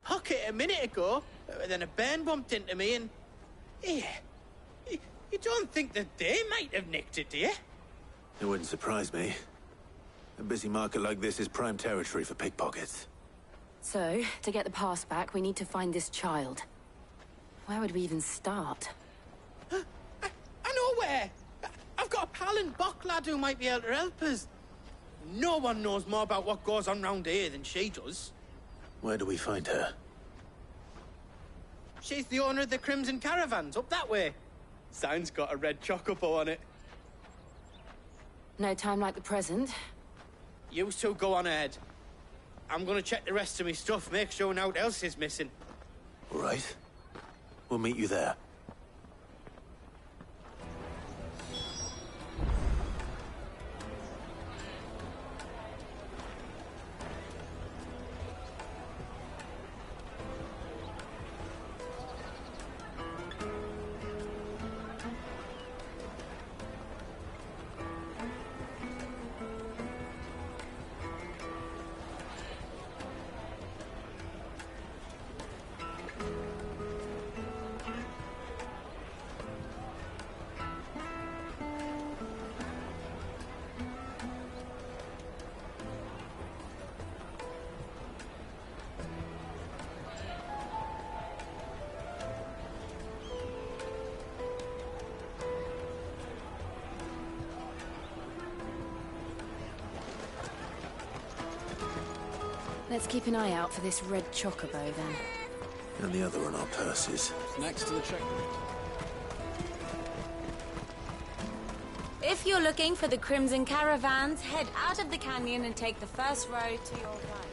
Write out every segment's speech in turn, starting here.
pocket a minute ago, then a bairn bumped into me and... Here, you don't think that they might have nicked it, do you? It wouldn't surprise me. A busy market like this is prime territory for pickpockets. So, to get the pass back, we need to find this child. Where would we even start? I know where! I've got a pal in Bock lad who might be able to help us. No one knows more about what goes on round here than she does. Where do we find her? She's the owner of the Crimson Caravans, up that way. Sign's got a red chocobo on it. No time like the present. You two go on ahead. I'm gonna check the rest of my stuff, make sure naught else is missing. All right. We'll meet you there. Let's keep an eye out for this red chocobo, then. And the other on our purses. Next to the checkpoint. If you're looking for the Crimson Caravans, head out of the canyon and take the first road to your right.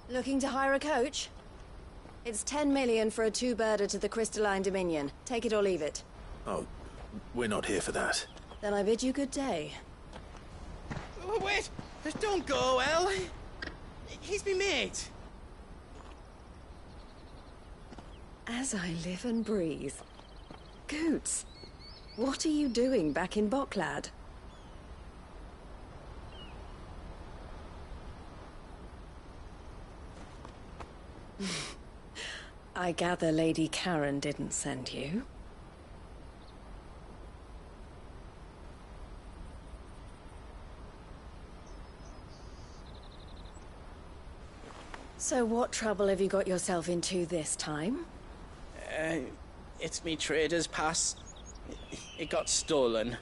Looking to hire a coach? It's 10 million for a two-birder to the Crystalline Dominion. Take it or leave it. Oh, we're not here for that. Then I bid you good day. Oh, wait! Just don't go, El. He's me mate. As I live and breathe. Goots, what are you doing back in Bocklad? I gather Lady Karen didn't send you. So what trouble have you got yourself into this time? It's me trader's pass. It got stolen.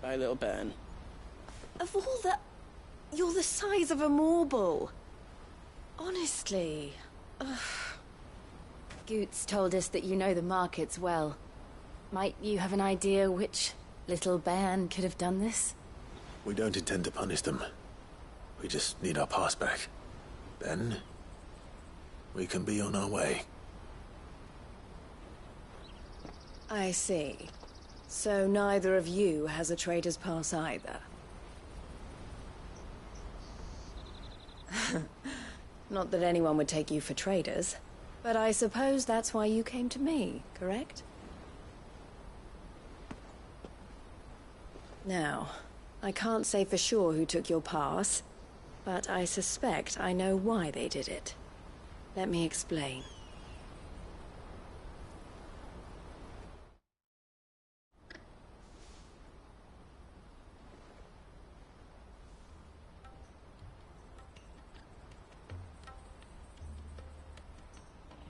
By a little bairn. Of all the... You're the size of a marble. Honestly. Ugh. Goots told us that you know the markets well. Might you have an idea which little bairn could have done this? We don't intend to punish them. We just need our pass back. Then, we can be on our way. I see. So neither of you has a trader's pass either. Not that anyone would take you for traders, but I suppose that's why you came to me, correct? Now, I can't say for sure who took your pass, but I suspect I know why they did it. Let me explain.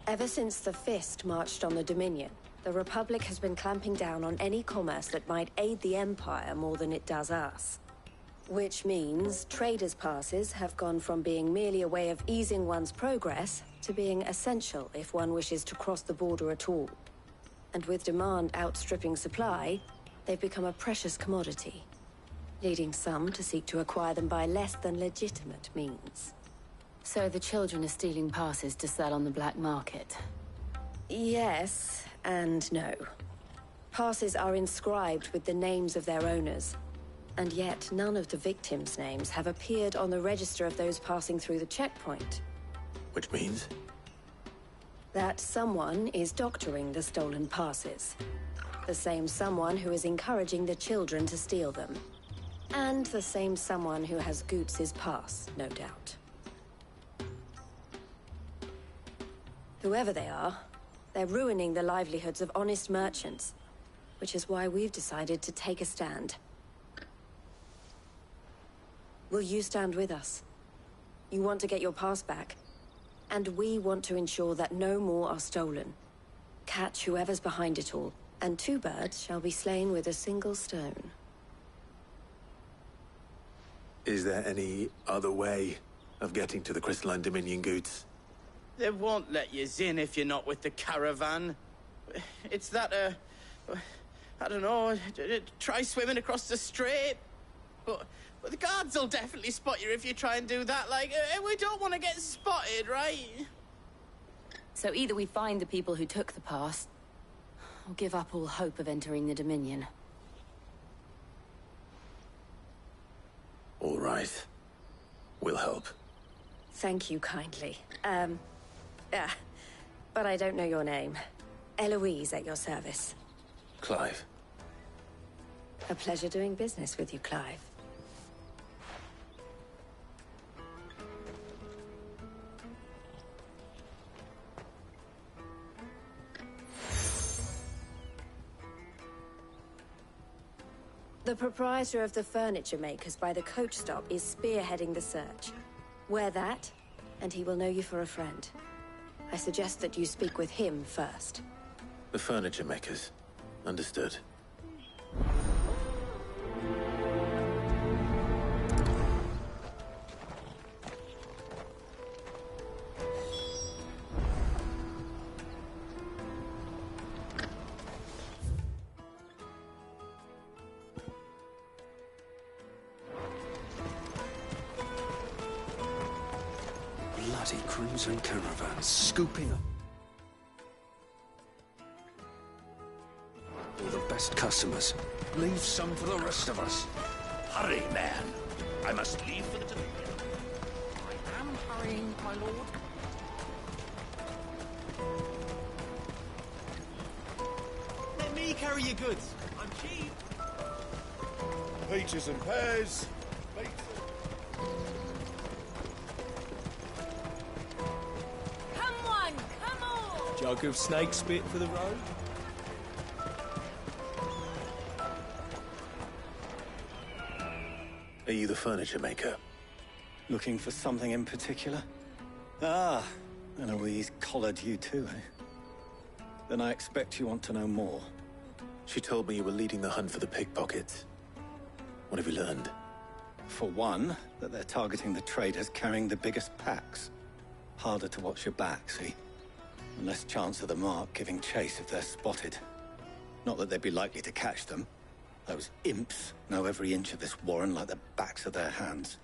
Ever since the Fist marched on the Dominion, the Republic has been clamping down on any commerce that might aid the Empire more than it does us. Which means traders' passes have gone from being merely a way of easing one's progress to being essential if one wishes to cross the border at all. And with demand outstripping supply, they've become a precious commodity, leading some to seek to acquire them by less than legitimate means. So the children are stealing passes to sell on the black market? Yes, and no. Passes are inscribed with the names of their owners, And yet, none of the victims' names have appeared on the register of those passing through the checkpoint. Which means? That someone is doctoring the stolen passes. The same someone who is encouraging the children to steal them. And the same someone who has Goots' pass, no doubt. Whoever they are, they're ruining the livelihoods of honest merchants, which is why we've decided to take a stand. Will you stand with us? You want to get your pass back, and we want to ensure that no more are stolen. Catch whoever's behind it all, and 2 birds shall be slain with a single stone. Is there any other way of getting to the Crystalline Dominion, Goots? They won't let you in if you're not with the caravan. It's that, I don't know, try swimming across the strait. But the guards will definitely spot you if you try and do that. Like, we don't want to get spotted, right? So either we find the people who took the pass, or give up all hope of entering the Dominion. All right. We'll help. Thank you kindly. But I don't know your name. Eloise at your service. Clive. A pleasure doing business with you, Clive. The proprietor of the furniture makers by the coach stop is spearheading the search. Wear that, and he will know you for a friend. I suggest that you speak with him first. The furniture makers. Understood. Bloody Crimson caravans scooping up all the best customers. Leave some for the rest of us. Hurry, man. I must leave for the Dominion. I am hurrying, my lord. Let me carry your goods. I'm cheap. Peaches and pears. Come on, come on! Jug of snake spit for the road. Are you the furniture maker? Looking for something in particular? Ah, Eloise collared you too, eh? Then I expect you want to know more. She told me you were leading the hunt for the pickpockets. What have you learned? For one, that they're targeting the traders carrying the biggest packs. Harder to watch your back, see? And less chance of the mark giving chase if they're spotted. Not that they'd be likely to catch them. Those imps know every inch of this warren like the backs of their hands.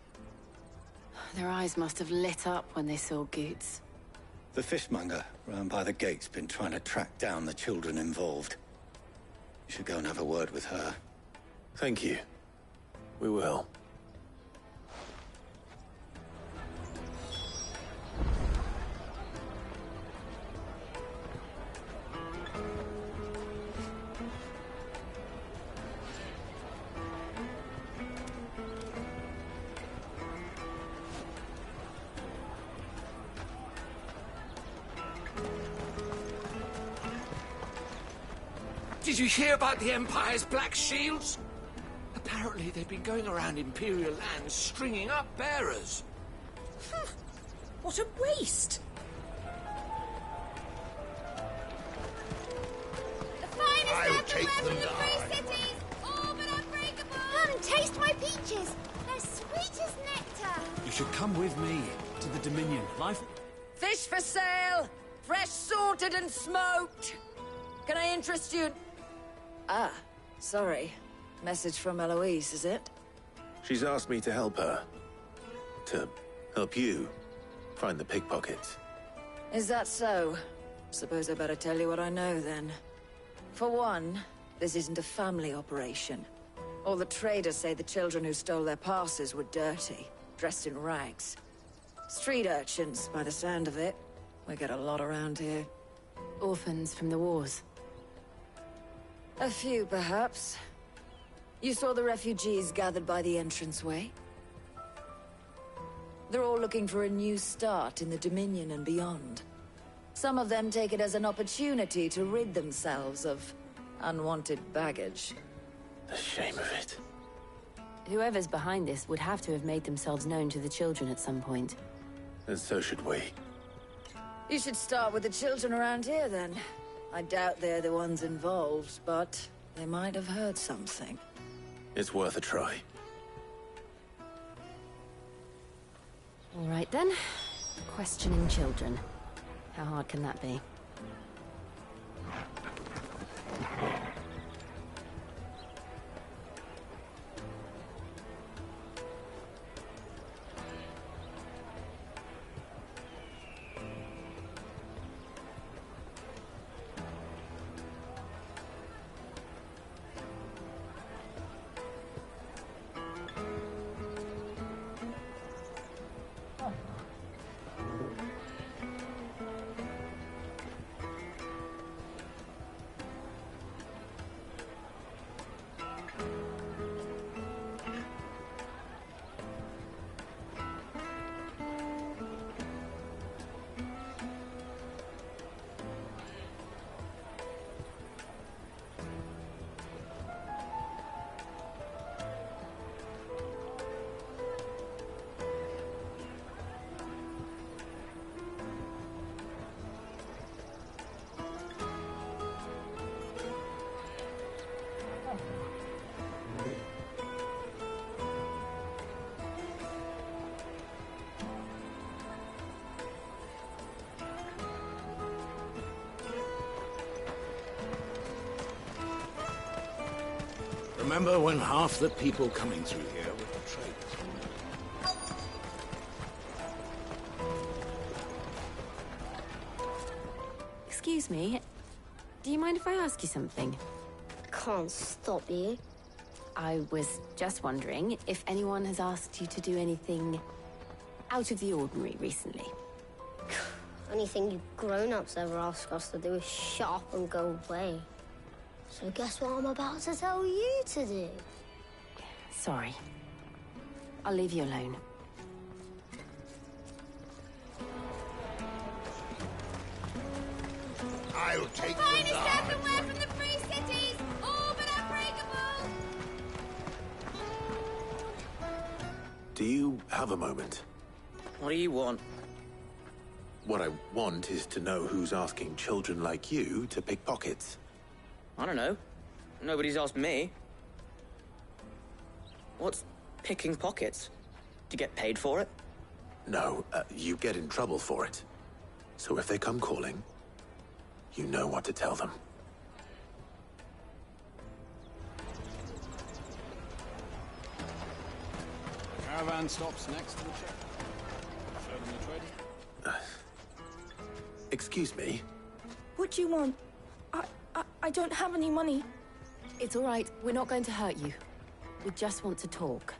Their eyes must have lit up when they saw Goots. The fishmonger round by the gate's been trying to track down the children involved. You should go and have a word with her. Thank you. We will. Did you hear about the Empire's Black Shields? Apparently they've been going around Imperial lands stringing up bearers. What a waste! The finest I'll apple take left them in the Free down. Cities! All but unbreakable! Come, taste my peaches! They're sweet as nectar! You should come with me to the Dominion. Life... Fish for sale! Fresh salted and smoked! Can I interest you? Ah, sorry. Message from Eloise, is it? She's asked me to help her. To help you find the pickpockets. Is that so? Suppose I better tell you what I know, then. For one, this isn't a family operation. All the traders say the children who stole their passes were dirty, dressed in rags. Street urchins, by the sound of it. We get a lot around here. Orphans from the wars. A few, perhaps. You saw the refugees gathered by the entranceway? They're all looking for a new start in the Dominion and beyond. Some of them take it as an opportunity to rid themselves of unwanted baggage. The shame of it. Whoever's behind this would have to have made themselves known to the children at some point. And so should we. You should start with the children around here, then. I doubt they're the ones involved, but they might have heard something. It's worth a try. All right, then. Questioning children. How hard can that be? Remember when half the people coming through here were the traders? Excuse me. Do you mind if I ask you something? Can't stop you. I was just wondering if anyone has asked you to do anything out of the ordinary recently. Anything you grown-ups ever ask us to do is shut up and go away. So guess what I'm about to tell you to do? Sorry. I'll leave you alone. I'll take Finest earthenware from the free cities! All but unbreakable! Do you have a moment? What do you want? What I want is to know who's asking children like you to pick pockets. I don't know. Nobody's asked me. What's picking pockets? Do you get paid for it? No, you get in trouble for it. So if they come calling, you know what to tell them. Caravan stops next to the check. Show them the trading. Excuse me? What do you want? I don't have any money. It's all right. We're not going to hurt you. We just want to talk.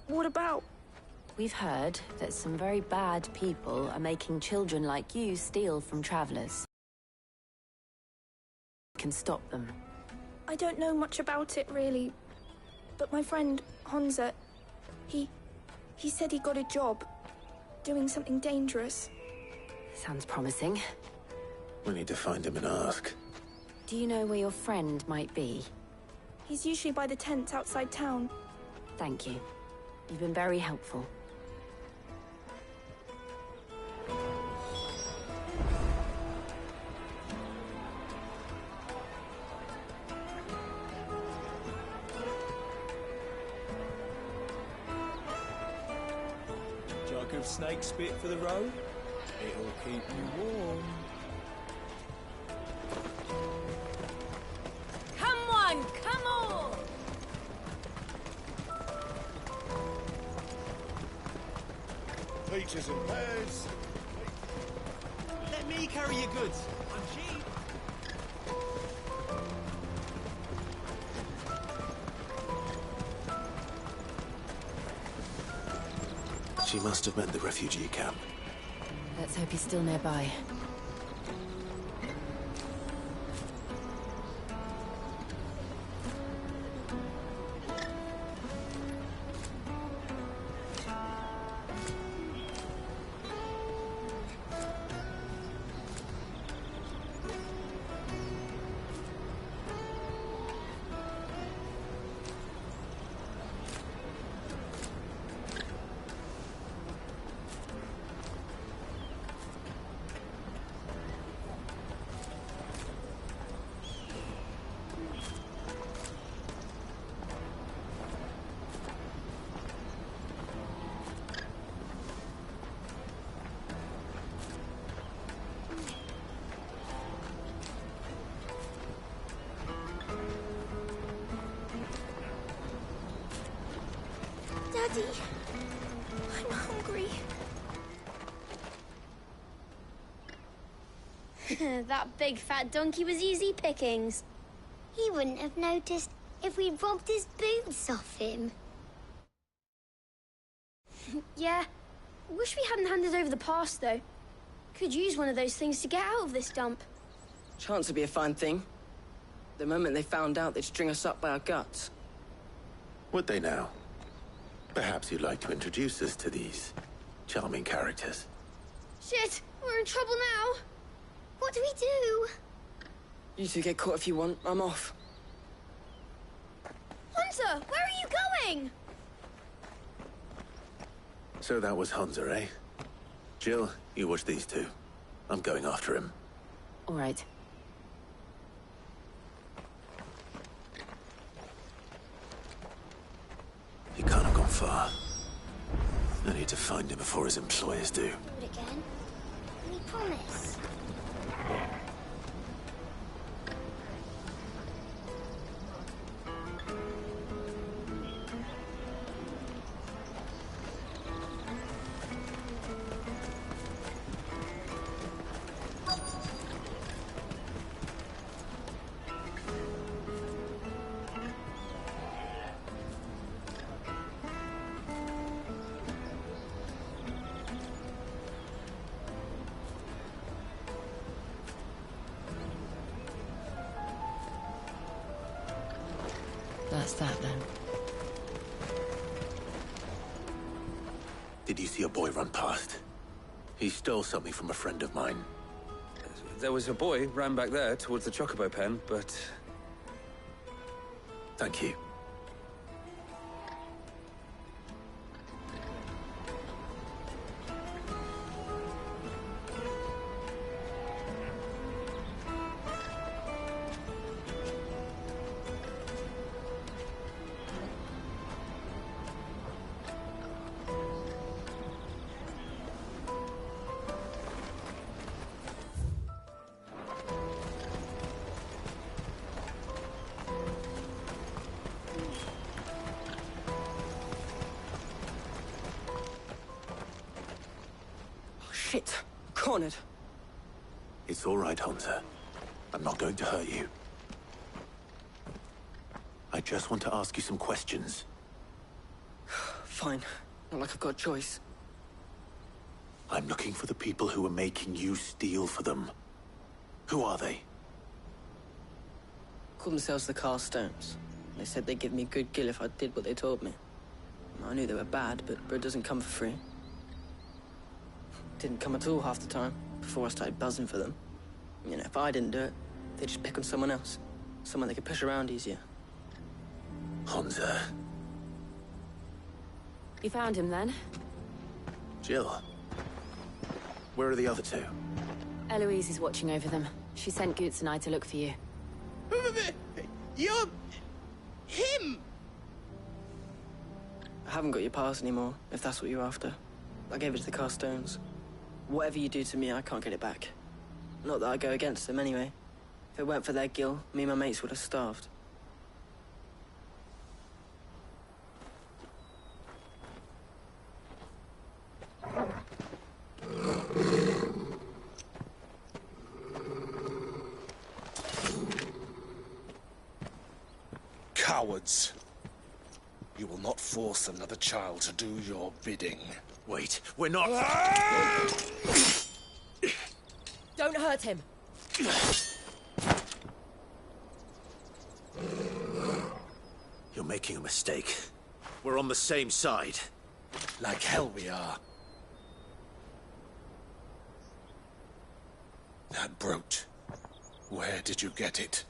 What about? We've heard that some very bad people are making children like you steal from travelers. We can stop them. I don't know much about it, really. But my friend, Honza, he said he got a job doing something dangerous. Sounds promising. We need to find him and ask. Do you know where your friend might be? He's usually by the tents outside town. Thank you. You've been very helpful. Jug of snake spit for the road? It'll keep you warm. Come on, come on! Peaches and pears. Let me carry your goods. I'm cheap. She must have meant the refugee camp. Let's hope he's still nearby. Daddy, I'm hungry. That big fat donkey was easy pickings. He wouldn't have noticed if we'd robbed his boots off him. Yeah. Wish we hadn't handed over the pass, though. Could use one of those things to get out of this dump. Chance would be a fine thing. The moment they found out, they'd string us up by our guts. Would they now? Perhaps you'd like to introduce us to these charming characters. Shit, we're in trouble now. What do we do? You two get caught if you want. I'm off. Hunter, where are you going? So that was Hunter, eh? Jill, you watch these two. I'm going after him. All right. He can't have gone far. I need to find him before his employers do. Do it again. We promise. That's that then. Did you see a boy run past? He stole something from a friend of mine. There was a boy ran back there towards the Chocobo pen, but... Thank you. Shit. Cornered. It's all right, Hunter. I'm not going to hurt you. I just want to ask you some questions. Fine. Not like I've got a choice. I'm looking for the people who are making you steal for them. Who are they? Called themselves the Carstones. They said they'd give me good gill if I did what they told me. I knew they were bad, but bread doesn't come for free. Didn't come at all half the time, before I started buzzing for them. You know, if I didn't do it, they'd just pick on someone else. Someone they could push around easier. Hunter. You found him then? Jill. Where are the other two? Eloise is watching over them. She sent Goots and I to look for you. You're... him! I haven't got your pass anymore, if that's what you're after. I gave it to the Carstones. Whatever you do to me, I can't get it back. Not that I go against them, anyway. If it weren't for their gill, me and my mates would have starved. Cowards. You will not force another child to do your bidding. Wait, we're not... Don't hurt him. You're making a mistake. We're on the same side. Like hell we are. That brooch. Where did you get it?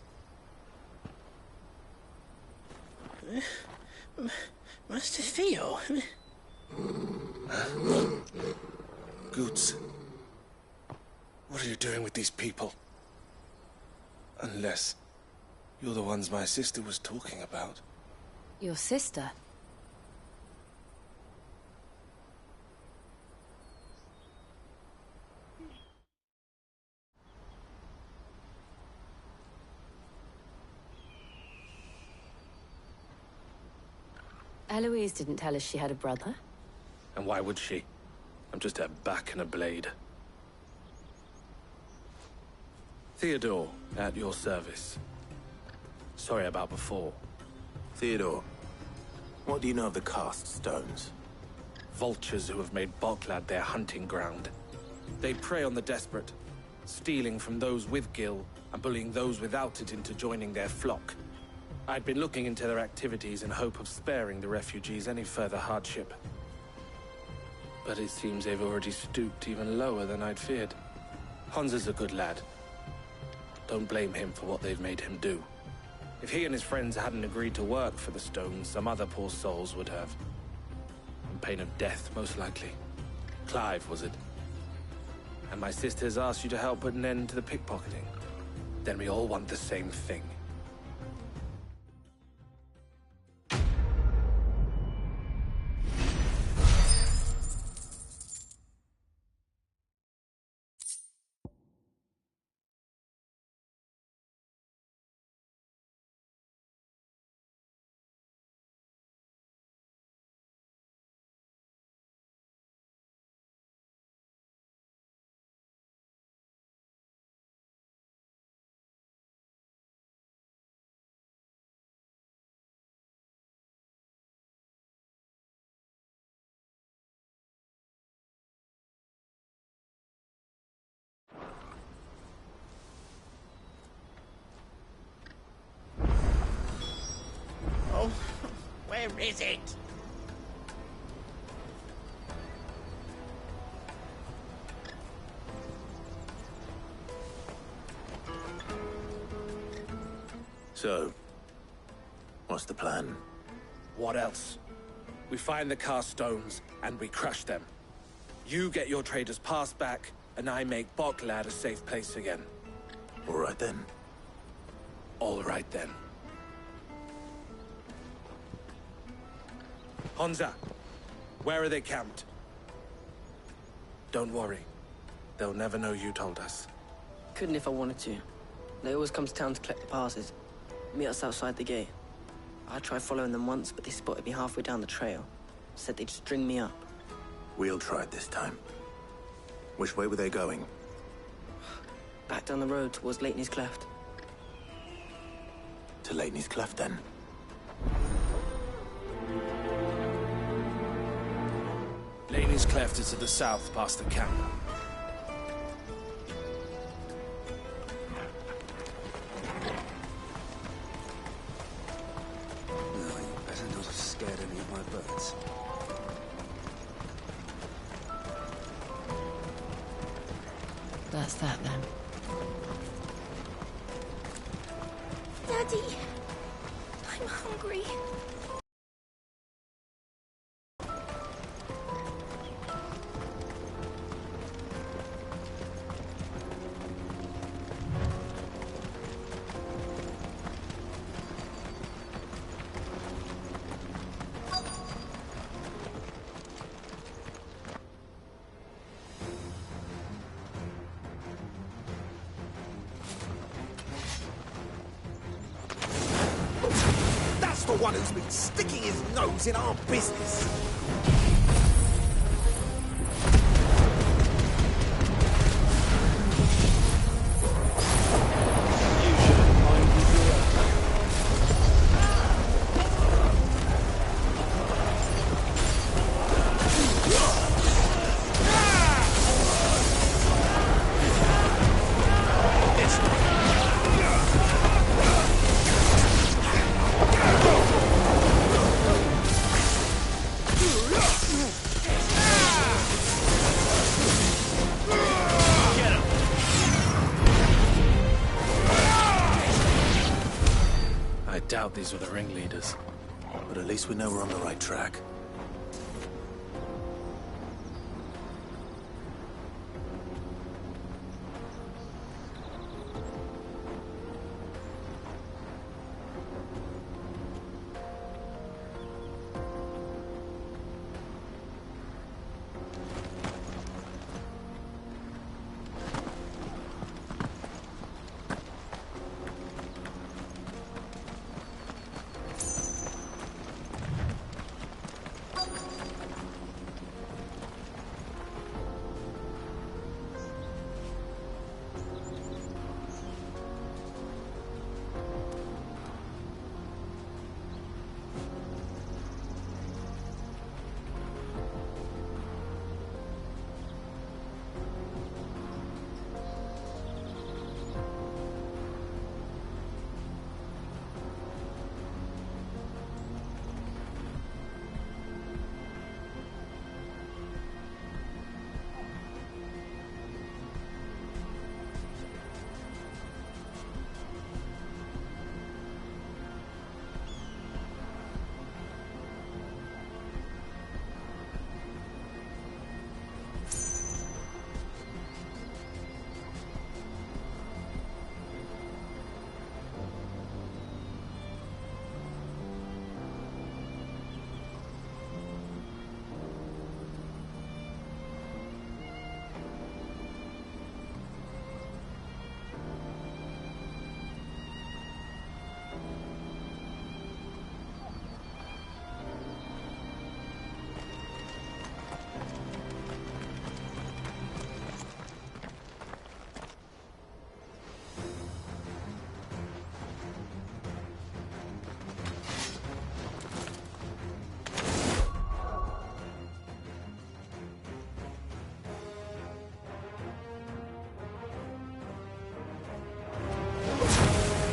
Master Theo? Goots. What are you doing with these people? Unless you're the ones my sister was talking about. Your sister? Eloise didn't tell us she had a brother. And why would she? I'm just her back and a blade. Theodore, at your service. Sorry about before. Theodore, what do you know of the cast stones? Vultures who have made Boklad their hunting ground. They prey on the desperate, stealing from those with Gil and bullying those without it into joining their flock. I'd been looking into their activities in hope of sparing the refugees any further hardship. But it seems they've already stooped even lower than I'd feared. Honza's a good lad. Don't blame him for what they've made him do. If he and his friends hadn't agreed to work for the stones, some other poor souls would have. On pain of death, most likely. Clive, was it? And my sisters asked you to help put an end to the pickpocketing. Then we all want the same thing. Where is it? So, what's the plan? What else? We find the cast stones, and we crush them. You get your traders pass back, and I make Boklad a safe place again. All right then. All right then. Honza, where are they camped? Don't worry. They'll never know you told us. Couldn't if I wanted to. They always come to town to collect the passes. Meet us outside the gate. I tried following them once, but they spotted me halfway down the trail. Said they'd string me up. We'll try it this time. Which way were they going? Back down the road towards Lateney's Cleft. To Lateney's Cleft, then? Lateney's Cleft is to the south, past the camp. No, you better not have scared any of my birds. That's that then. Daddy, I'm hungry. The one who's been sticking his nose in our business. thought these were the ringleaders. But at least we know we're on the right track.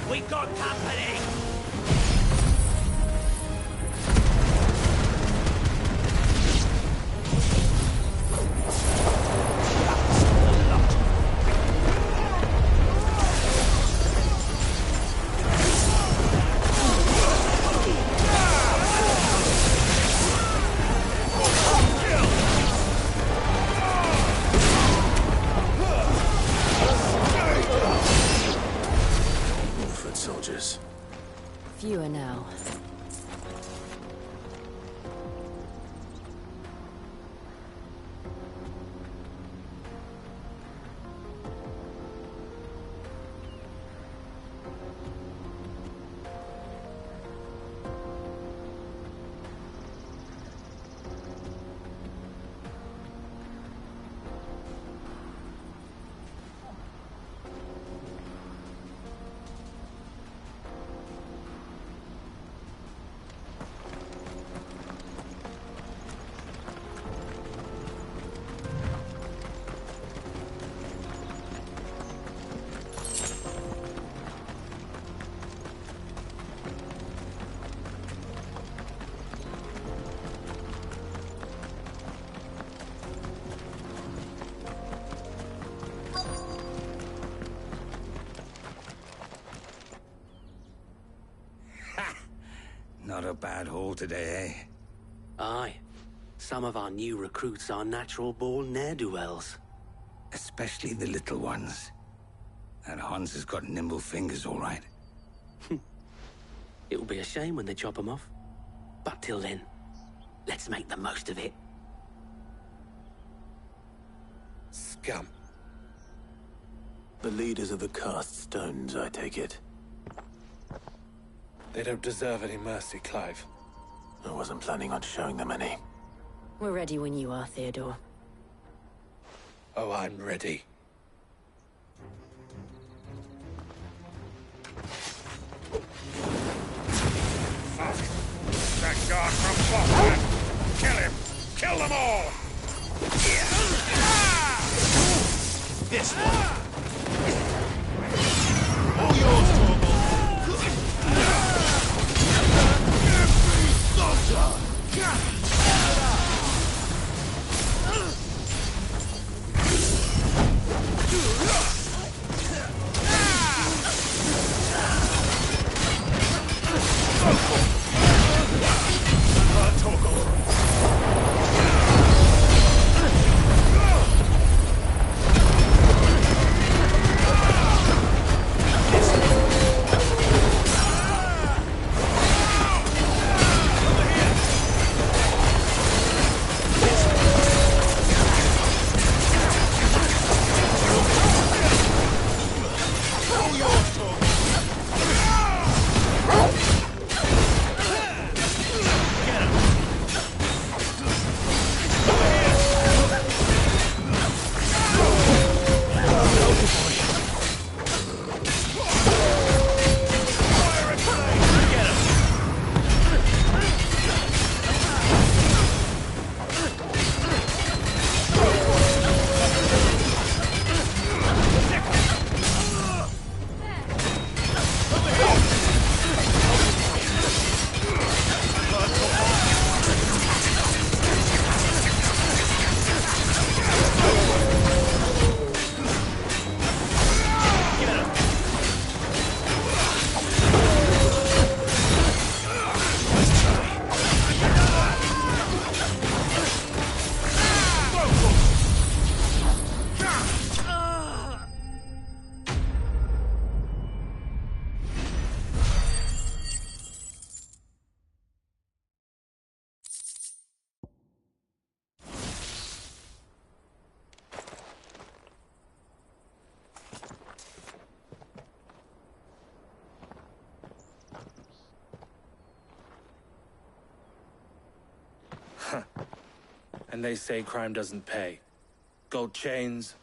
We got company! Soldiers. Fewer now. Not a bad haul today, eh? Aye. Some of our new recruits are natural-born ne'er-do-wells. Especially the little ones. That Hans has got nimble fingers, all right. It will be a shame when they chop them off. But till then, let's make the most of it. Scum. The leaders of the Cast Stones, I take it. They don't deserve any mercy, Clive. I wasn't planning on showing them any. We're ready when you are, Theodore. Oh, I'm ready. Fuck! That guard from Boston! Kill him! Kill them all! This one! All yours, Torvald! And they say crime doesn't pay. Gold chains,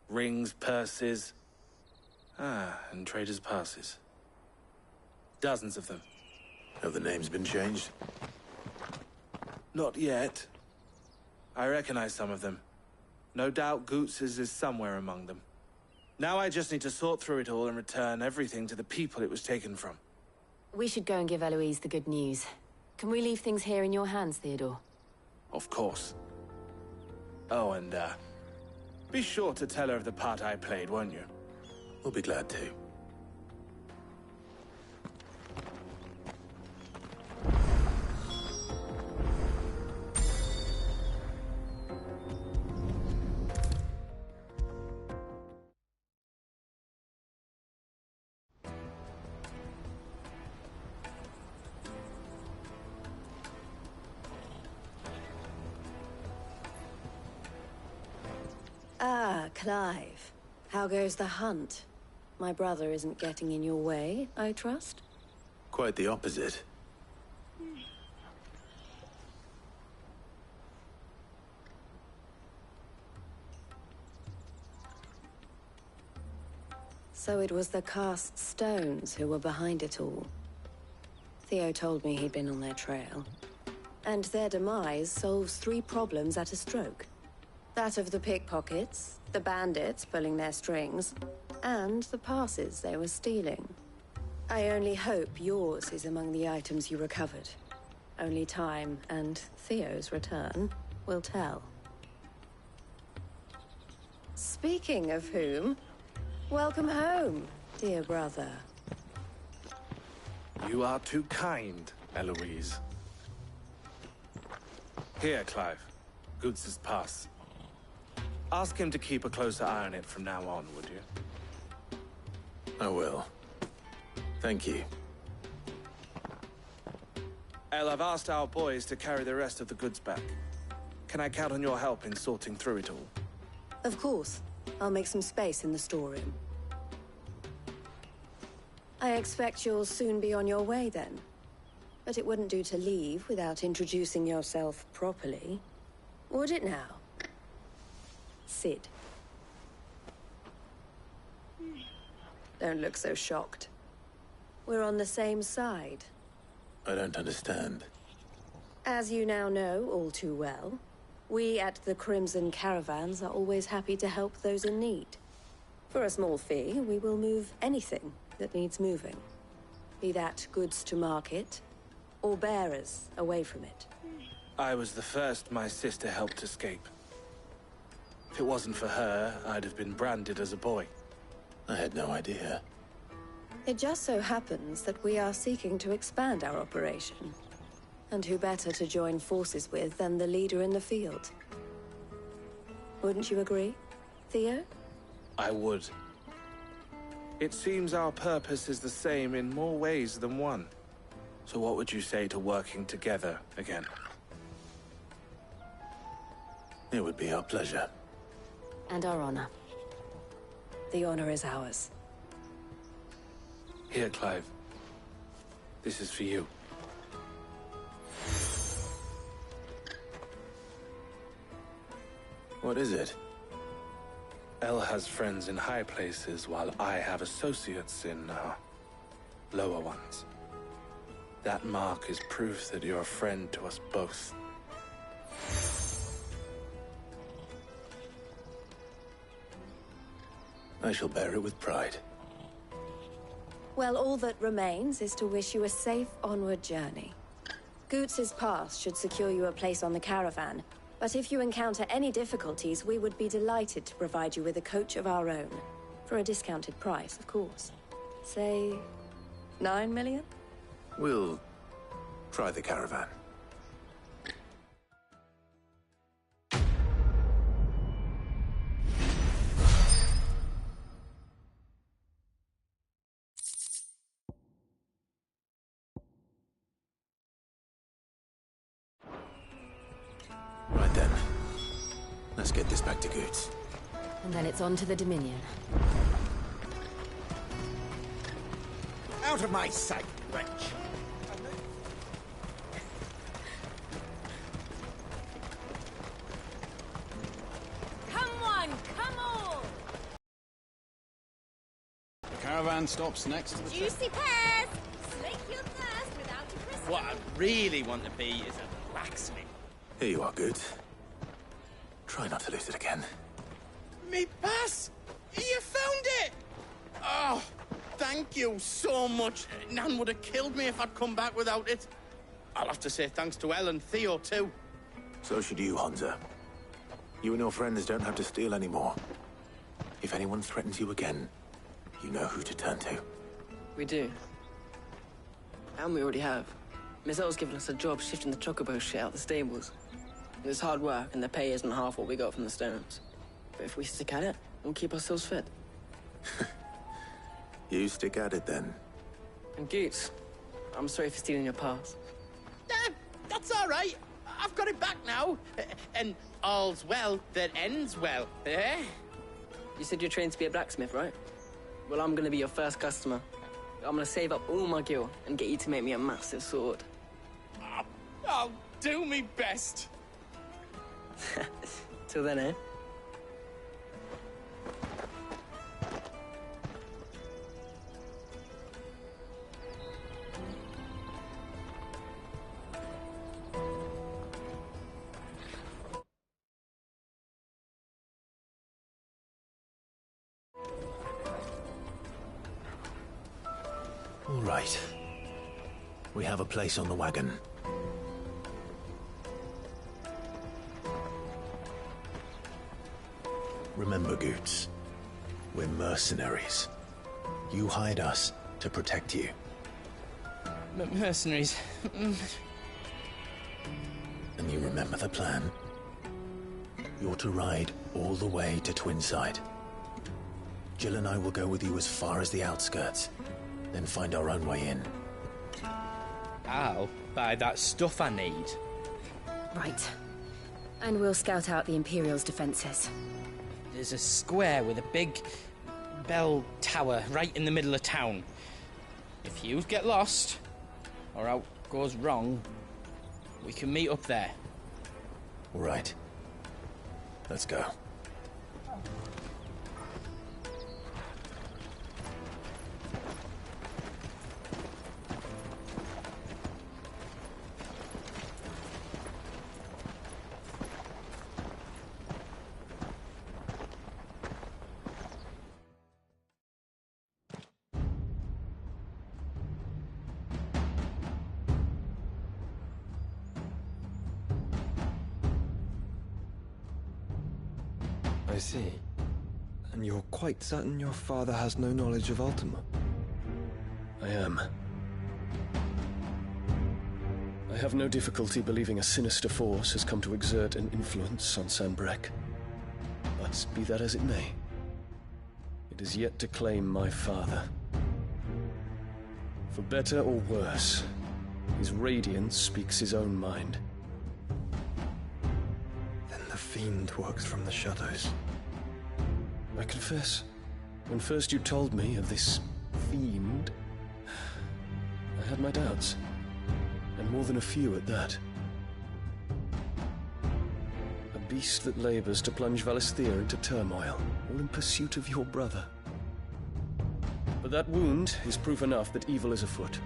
rings, purses. And traders' passes. Dozens of them. Have the names been changed? Not yet. I recognize some of them. No doubt Goots's is somewhere among them. Now I just need to sort through it all and return everything to the people it was taken from. We should go and give Eloise the good news. Can we leave things here in your hands, Theodore? Of course. Oh, and, be sure to tell her of the part I played, won't you? We'll be glad to. Ah, Clive. How goes the hunt? My brother isn't getting in your way, I trust? Quite the opposite. So it was the cast stones who were behind it all. Theo told me he'd been on their trail. And their demise solves 3 problems at a stroke. That of the pickpockets, the bandits pulling their strings, and the passes they were stealing. I only hope yours is among the items you recovered. Only time and Theo's return will tell. Speaking of whom, welcome home, dear brother. You are too kind, Eloise. Here, Clive. Goots's pass. Ask him to keep a closer eye on it from now on, would you? I will. Thank you. El, I've asked our boys to carry the rest of the goods back. Can I count on your help in sorting through it all? Of course. I'll make some space in the storeroom. I expect you'll soon be on your way then. But it wouldn't do to leave without introducing yourself properly. Would it now? Sid. Don't look so shocked. We're on the same side. I don't understand. As you now know all too well, we at the Crimson Caravans are always happy to help those in need. For a small fee, we will move anything that needs moving. Be that goods to market, or bearers away from it. I was the first my sister helped escape. If it wasn't for her, I'd have been branded as a boy. I had no idea. It just so happens that we are seeking to expand our operation. And who better to join forces with than the leader in the field? Wouldn't you agree, Theo? I would. It seems our purpose is the same in more ways than one. So what would you say to working together again? It would be our pleasure. And our honor. The honor is ours. Here, Clive. This is for you. What is it? El has friends in high places, while I have associates in, lower ones. That mark is proof that you're a friend to us both. I shall bear it with pride. Well, all that remains is to wish you a safe onward journey. Goots's pass should secure you a place on the caravan, but if you encounter any difficulties, we would be delighted to provide you with a coach of our own. For a discounted price, of course. Say, 9 million? We'll try the caravan. Right then. Let's get this back to Goots. And then it's on to the Dominion. Out of my sight, wretch! caravan stops next to the Juicy pears! Slake your thirst without a crystal. What I really want to be is a blacksmith. Here you are, Goots. Try not to lose it again. Me pass! You found it! Oh, thank you so much. Nan would have killed me if I'd come back without it. I'll have to say thanks to Elle and Theo, too. So should you, Hansa. You and your friends don't have to steal anymore. If anyone threatens you again, you know who to turn to. We do. And we already have. Miss Elle's given us a job shifting the chocobo shit out the stables. It's hard work, and the pay isn't half what we got from the Stones. But if we stick at it, we'll keep ourselves fit. You stick at it, then. And Goots, I'm sorry for stealing your pass. That's all right. I've got it back now. And all's well that ends well, eh? You said you're trained to be a blacksmith, right? Well, I'm gonna be your first customer. I'm gonna save up all my gil and get you to make me a massive sword. I'll do me best. Till then, eh? All right. We have a place on the wagon. Remember, Goots, we're mercenaries. You hired us to protect you. Mercenaries. And you remember the plan? You're to ride all the way to Twinside. Jill and I will go with you as far as the outskirts, then find our own way in. I'll buy that stuff I need. Right. And we'll scout out the Imperial's defenses. There's a square with a big bell tower right in the middle of town. If you get lost, or out goes wrong, we can meet up there. All right. Let's go. I see. And you're quite certain your father has no knowledge of Ultima? I am. I have no difficulty believing a sinister force has come to exert an influence on Sanbreque. But be that as it may, it is yet to claim my father. For better or worse, his radiance speaks his own mind. Then the Fiend works from the shadows. I confess, when first you told me of this Fiend, I had my doubts. And more than a few at that. A beast that labors to plunge Valisthea into turmoil, all in pursuit of your brother. But that wound is proof enough that evil is afoot.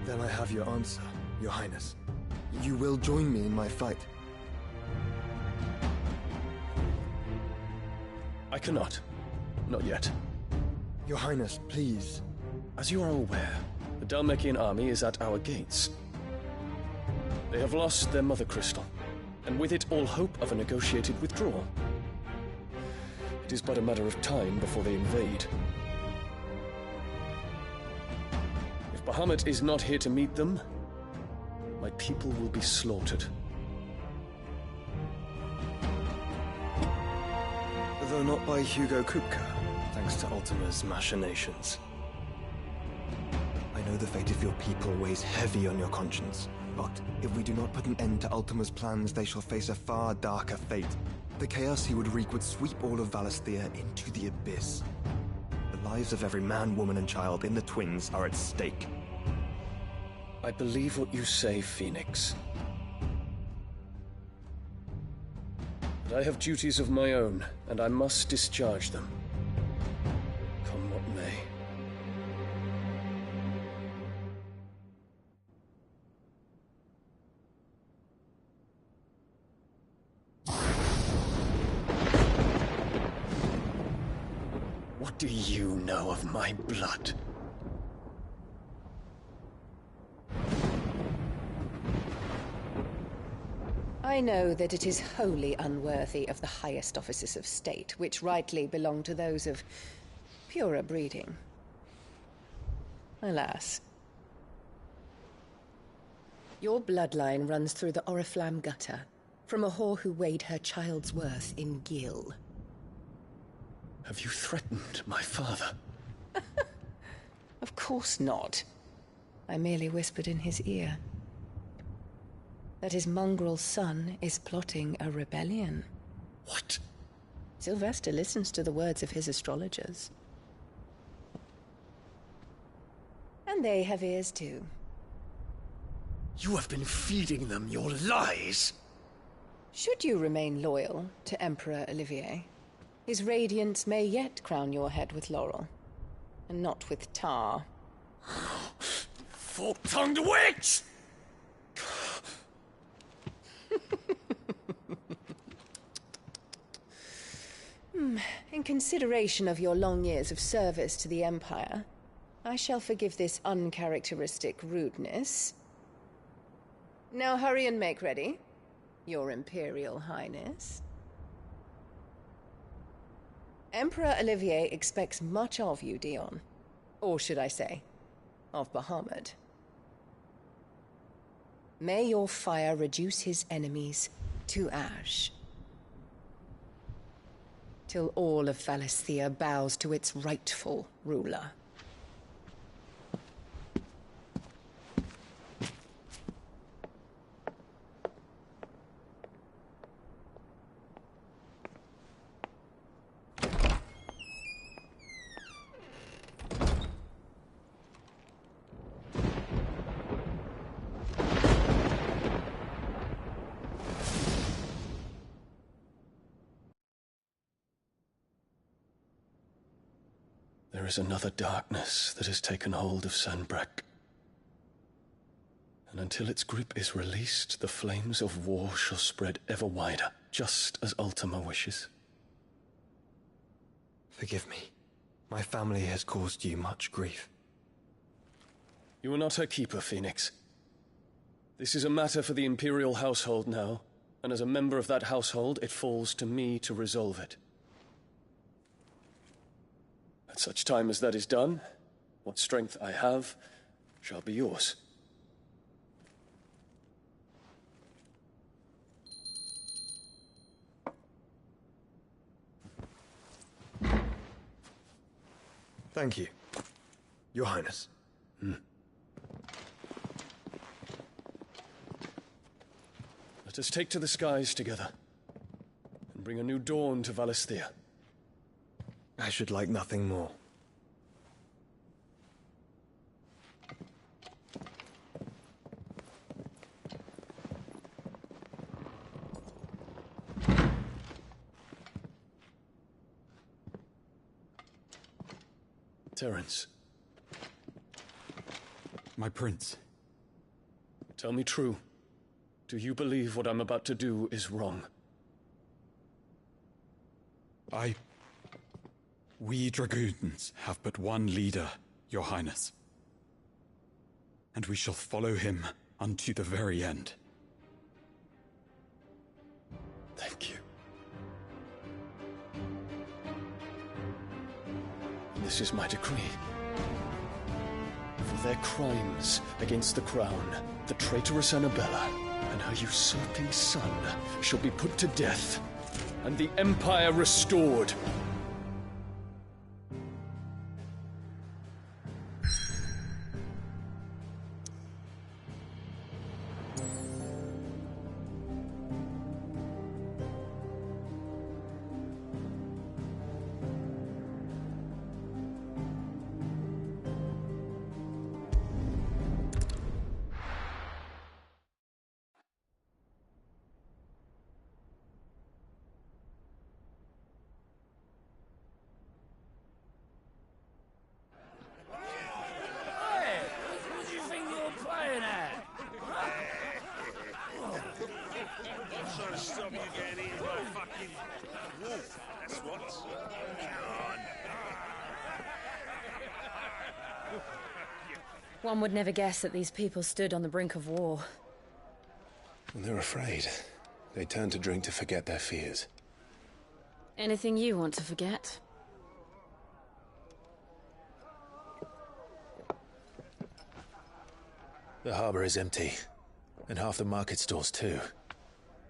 Then I have your answer, Your Highness. You will join me in my fight. I cannot. Not yet. Your Highness, please. As you are aware, the Dhalmekian army is at our gates. They have lost their mother crystal, and with it all hope of a negotiated withdrawal. It is but a matter of time before they invade. If Bahamut is not here to meet them, my people will be slaughtered. Though not by Hugo Kupka, thanks to Ultima's machinations. I know the fate of your people weighs heavy on your conscience, but if we do not put an end to Ultima's plans, they shall face a far darker fate. The chaos he would wreak would sweep all of Valisthea into the abyss. The lives of every man, woman, and child in the Twins are at stake. I believe what you say, Phoenix. But I have duties of my own, and I must discharge them. do you know of my blood? I know that it is wholly unworthy of the highest offices of state, which rightly belong to those of purer breeding. Alas. Your bloodline runs through the Oriflamme gutter, from a whore who weighed her child's worth in gil. Have you threatened my father? Of course not. I merely whispered in his ear that his mongrel son is plotting a rebellion. What? Sylvester listens to the words of his astrologers. And they have ears too. You have been feeding them your lies! Should you remain loyal to Emperor Olivier, his radiance may yet crown your head with laurel, and not with tar. Fork-tongued witch! In consideration of your long years of service to the Empire, I shall forgive this uncharacteristic rudeness. Now hurry and make ready, Your Imperial Highness. Emperor Olivier expects much of you, Dion. Or should I say, of Bahamut. May your fire reduce his enemies to ash, till all of Valisthea bows to its rightful ruler. There is another darkness that has taken hold of Sanbreque. And until its grip is released, the flames of war shall spread ever wider, just as Ultima wishes. Forgive me. My family has caused you much grief. You are not her keeper, Phoenix. This is a matter for the Imperial household now, and as a member of that household, it falls to me to resolve it. At such time as that is done, what strength I have shall be yours. Thank you, Your Highness. Let us take to the skies together, and bring a new dawn to Valisthea. I should like nothing more. Terence. My prince. Tell me true. Do you believe what I'm about to do is wrong? We dragoons have but one leader, Your Highness. And we shall follow him unto the very end. Thank you. This is my decree. For their crimes against the crown, the traitorous Annabella and her usurping son shall be put to death, and the Empire restored. Stop you getting eaten by fucking wolf. That's what. Come on. One would never guess that these people stood on the brink of war. And they're afraid. They turn to drink to forget their fears. Anything you want to forget? The harbor is empty, and half the market stalls too.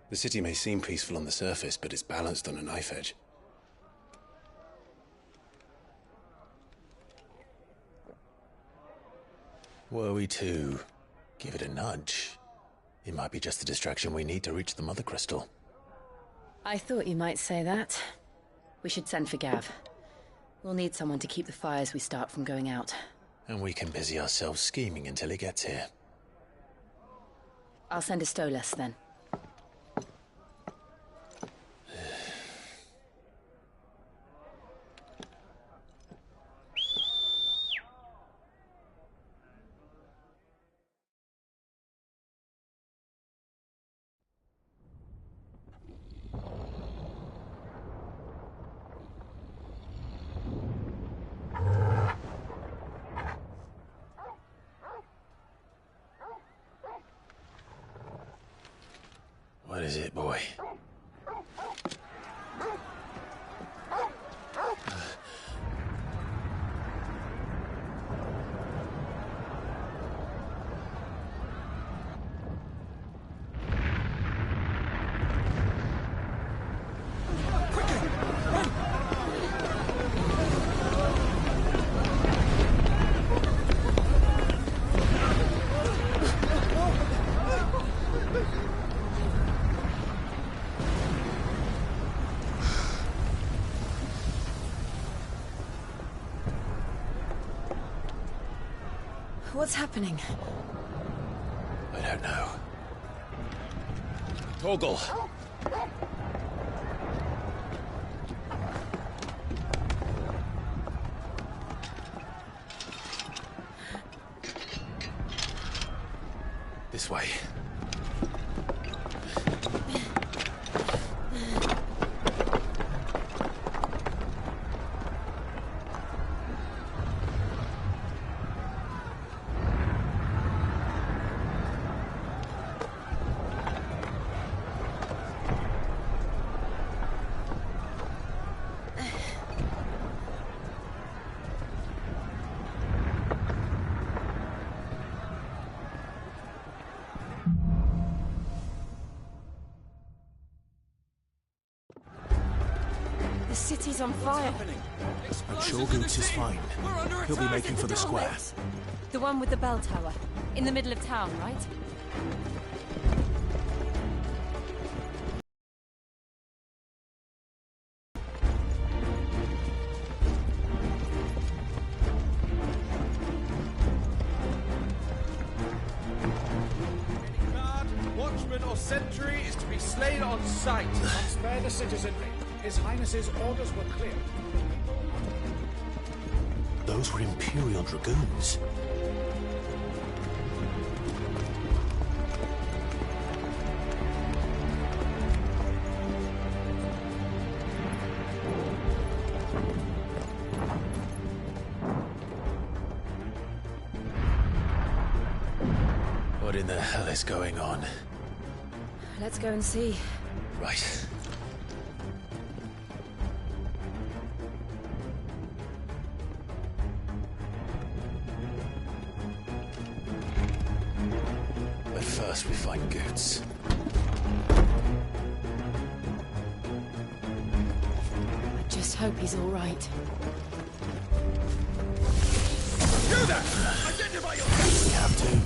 The city may seem peaceful on the surface, but it's balanced on a knife edge. Were we to give it a nudge, it might be just the distraction we need to reach the Mother Crystal. I thought you might say that. We should send for Gav. We'll need someone to keep the fires we start from going out. And we can busy ourselves scheming until he gets here. I'll send a Stolas then. What is it, boy? What's happening? I don't know. Torgal! This way. The city's on fire. But sure Goots is fine. He'll be making for the square. The one with the bell tower. In the middle of town, right? Any guard, watchman, or sentry is to be slain on sight. Spare the citizenry. His Highness's orders were clear. Those were Imperial Dragoons. What in the hell is going on? Let's go and see. Right. But first we find Goots. I just hope he's all right. You there! Identify yourself! We have to.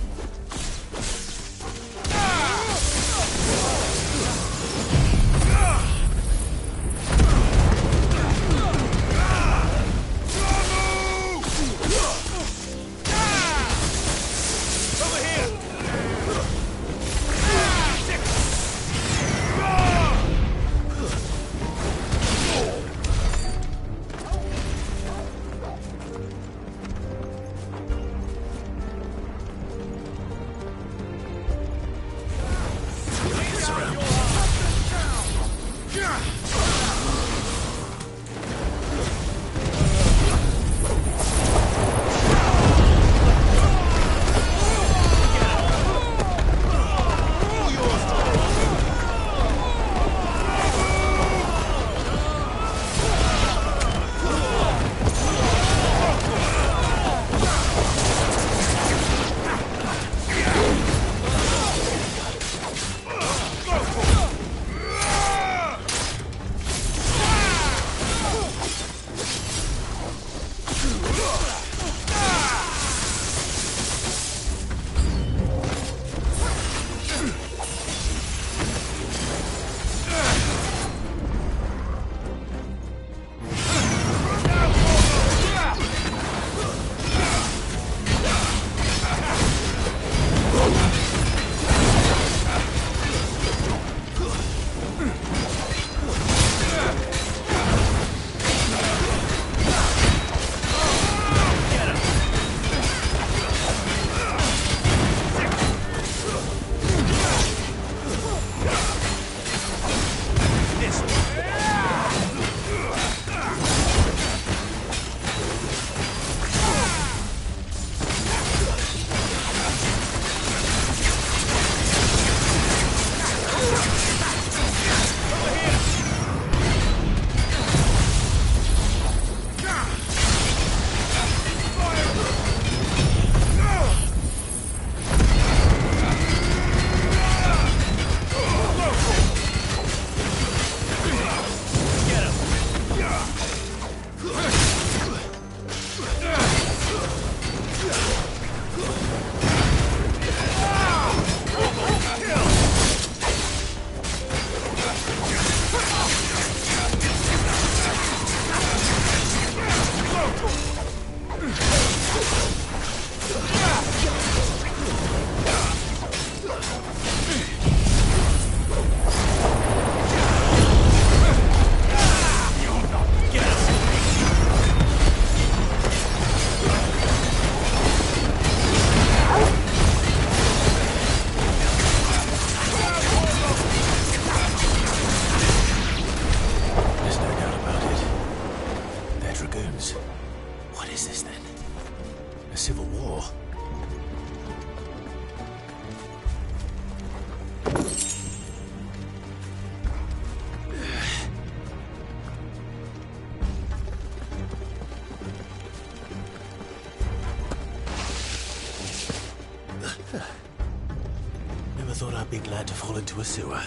Big lad to fall into a sewer.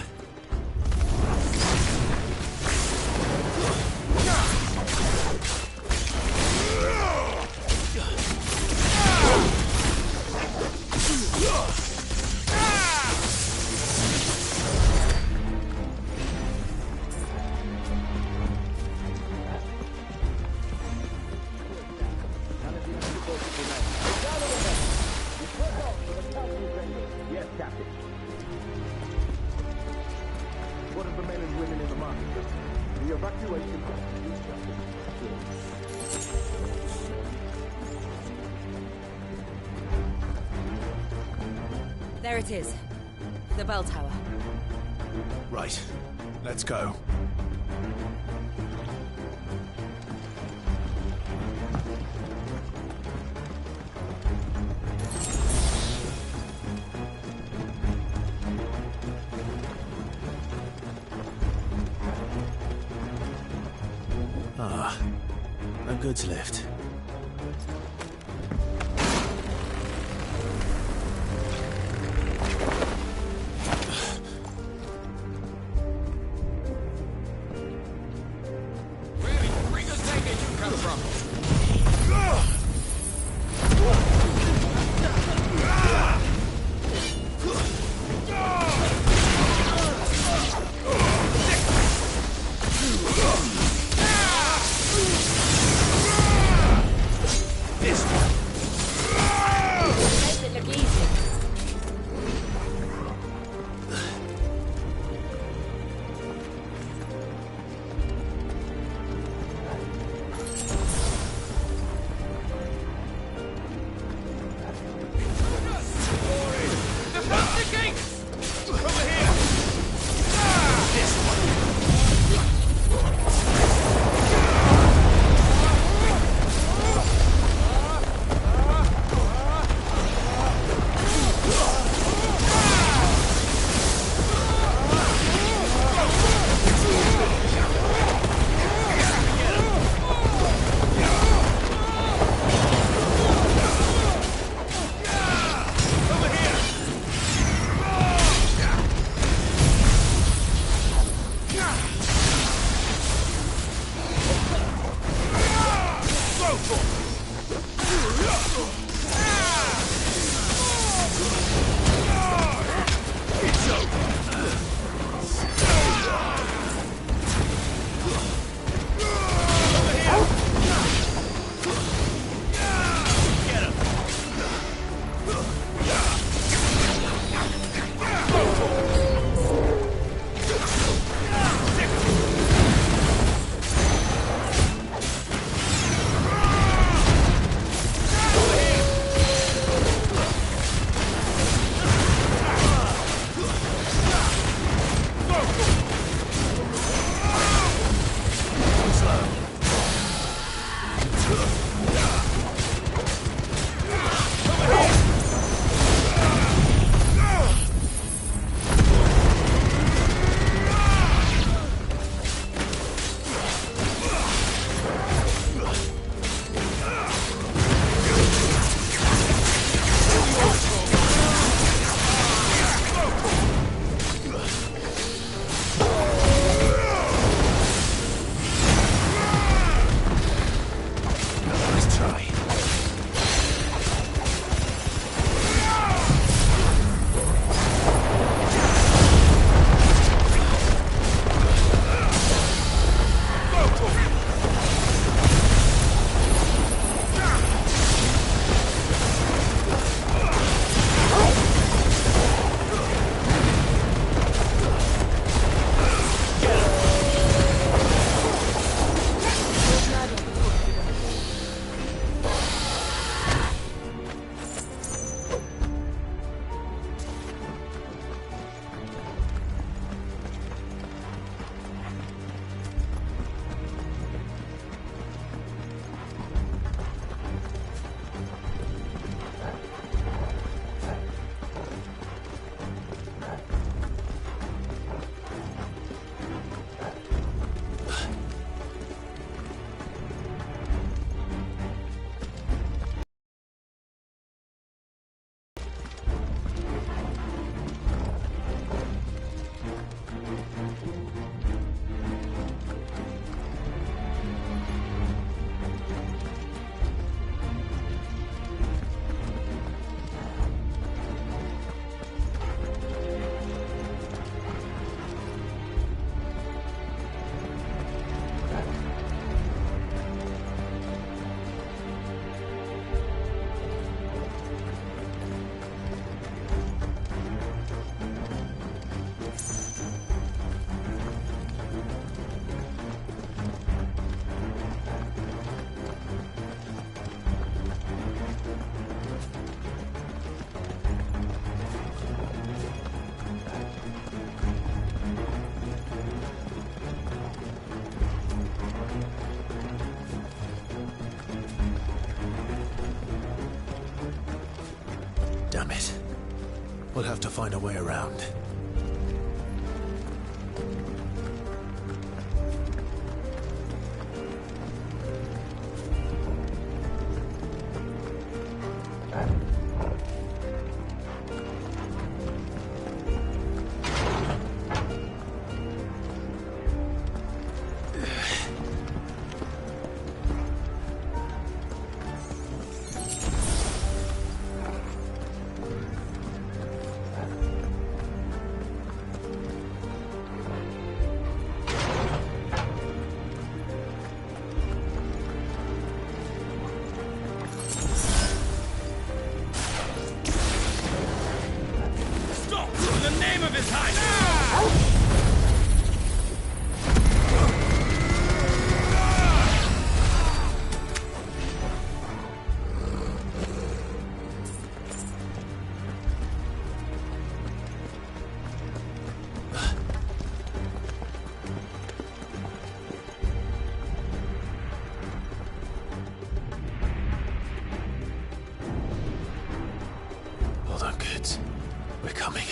Yes, Captain. What of the men and women in the market? The evacuation There it is. The bell tower. Right. Let's go. Ah, a goods lift. Where does baggage come from? damn it. We'll have to find a way around. We're coming.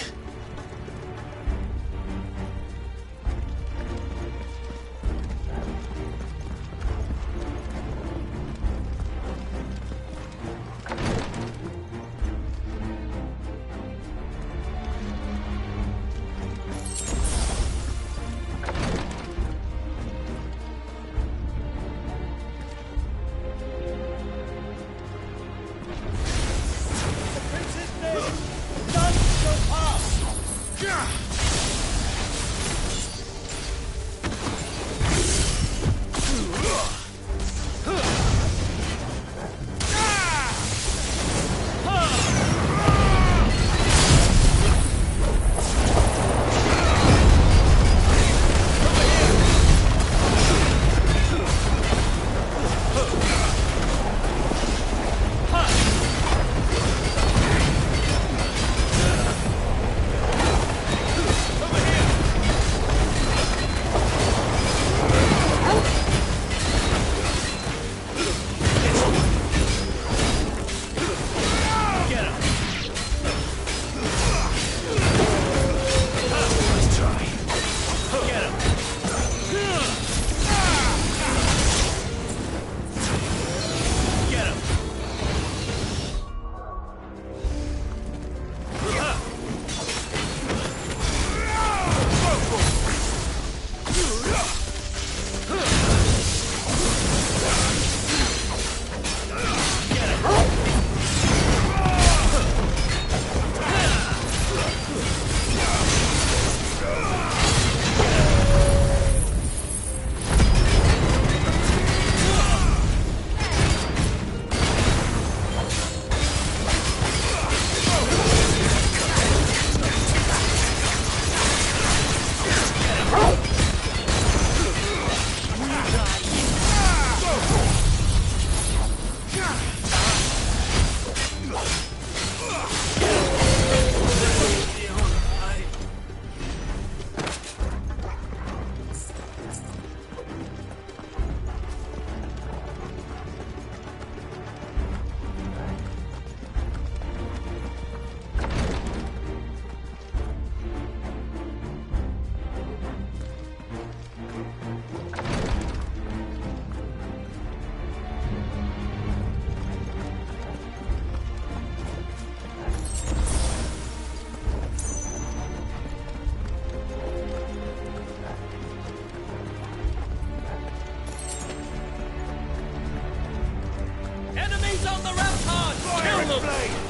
On the rampart! Kill them!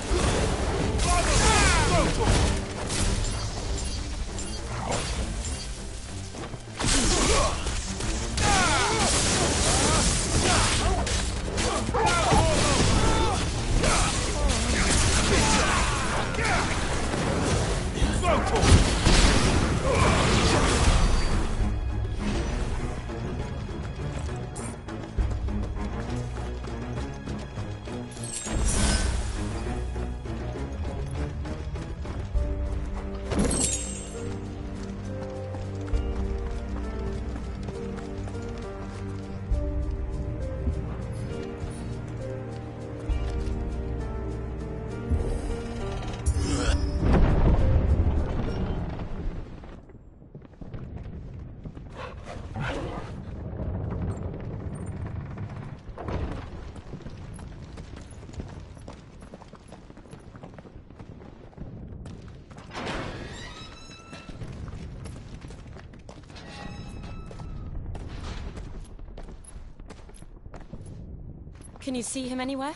Can you see him anywhere?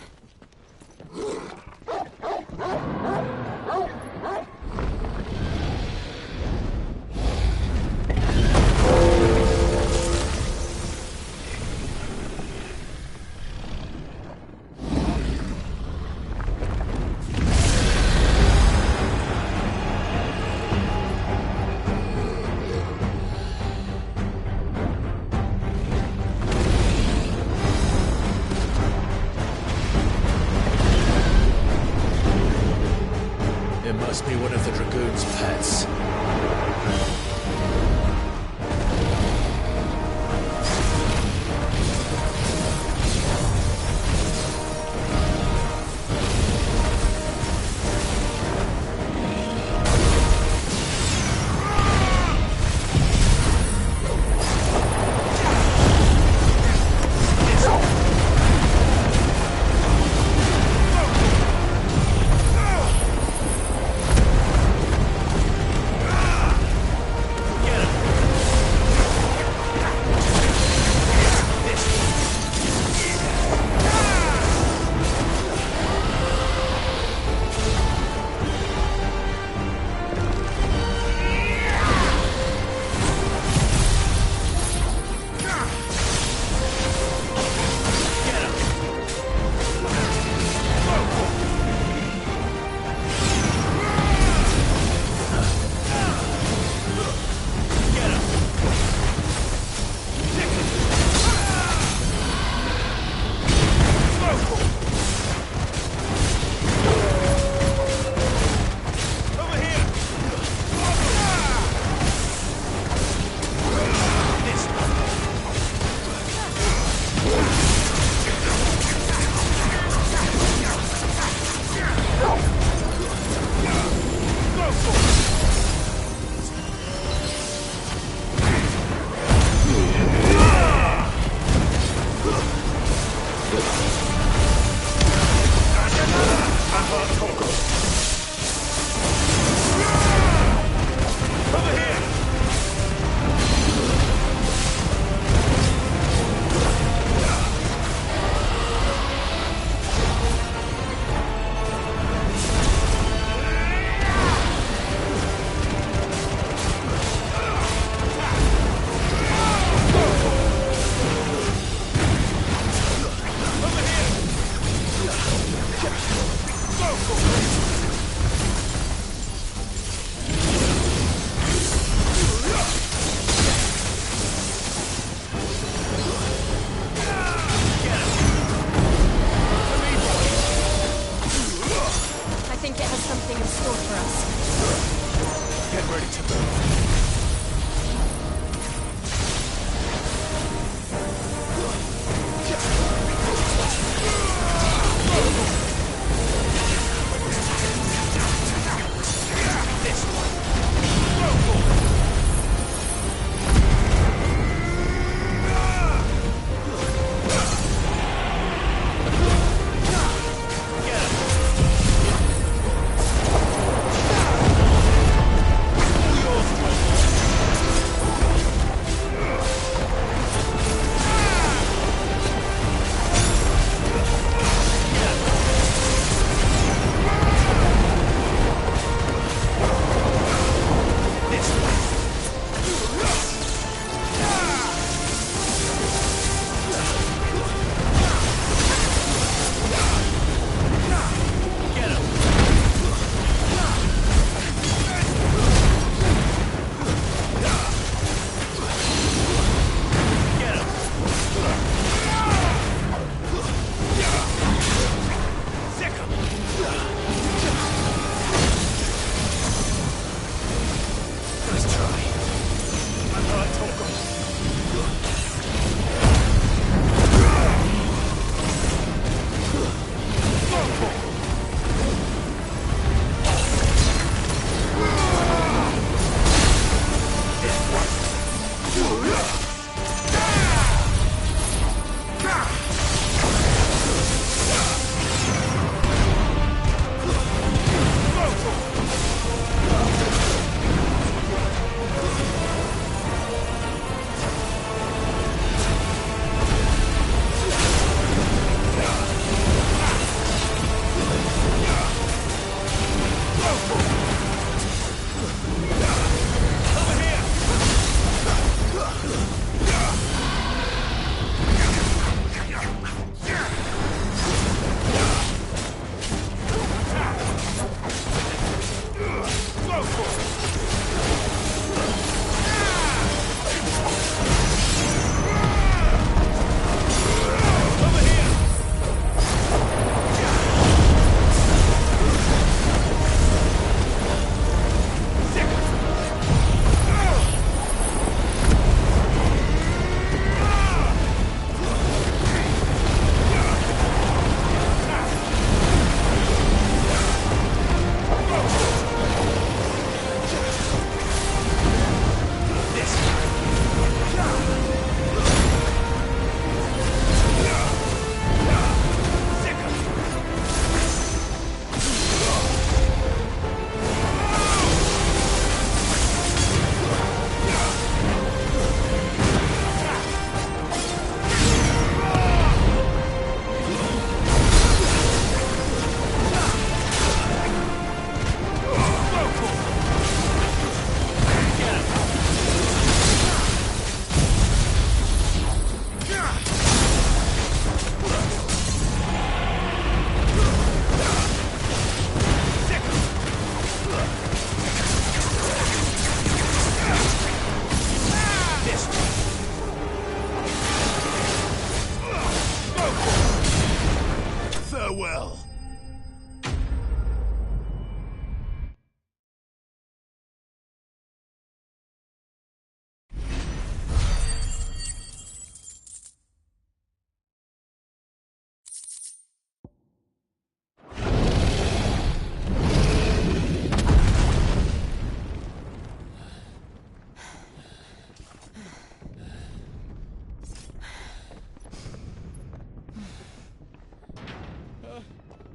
It must be one of the Dragoon's pets.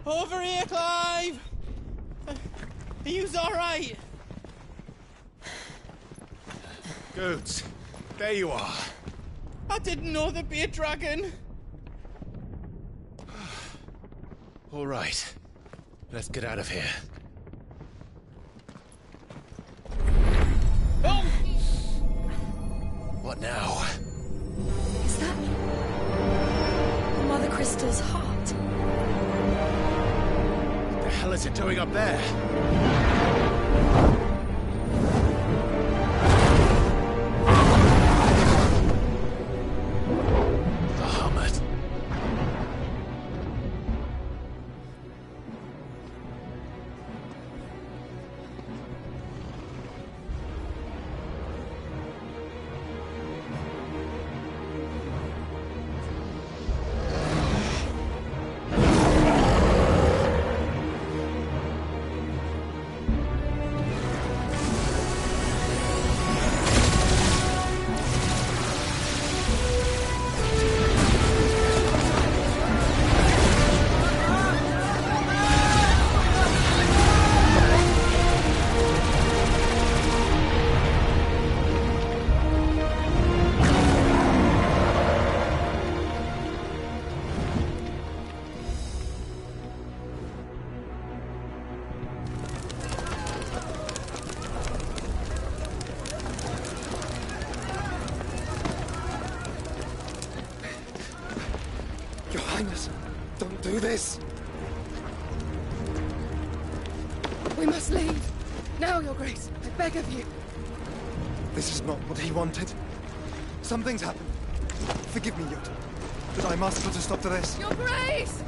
Over here, Clive! Are you alright? Goods, there you are. I didn't know there'd be a dragon. All right. Let's get out of here. Oh! What now? Is that Mother Crystal's heart? What the hell is it doing up there? Bahamut. Your Highness, don't do this! We must leave. Now, Your Grace. I beg of you. This is not what he wanted. Something's happened. Forgive me, Yota, but I must put a stop to this. Your Grace!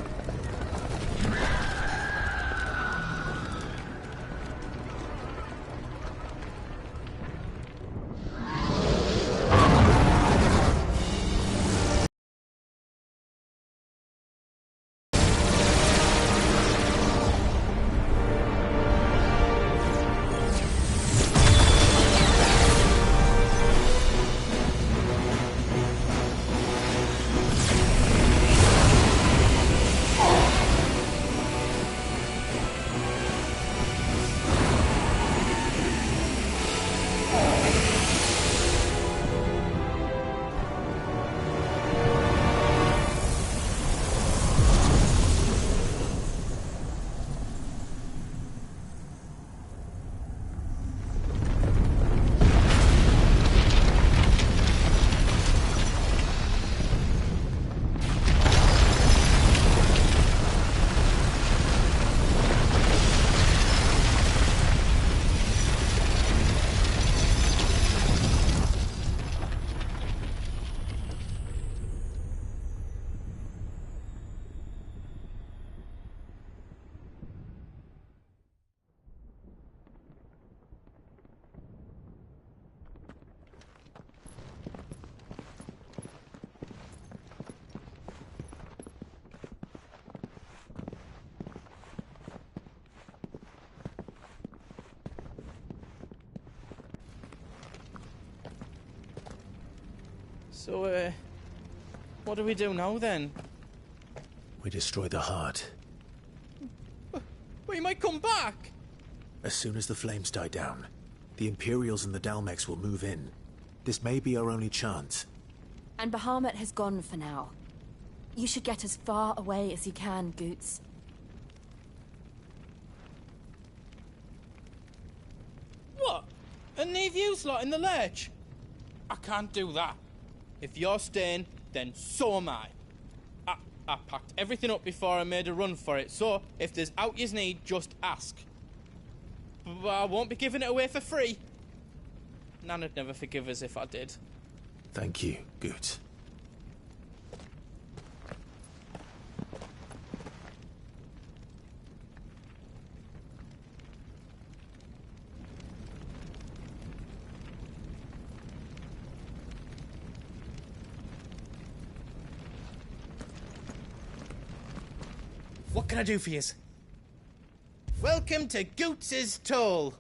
So, what do we do now, then? We destroy the heart. We might come back! As soon as the flames die down, the Imperials and the Dalmex will move in. This may be our only chance. And Bahamut has gone for now. You should get as far away as you can, Goots. What? And leave you lot in the lurch? I can't do that. If you're staying, then so am I. I packed everything up before I made a run for it, so if there's out yous need, just ask. But I won't be giving it away for free. Nana'd never forgive us if I did. Thank you, Goots. What can I do for yous? Welcome to Goots's Toll.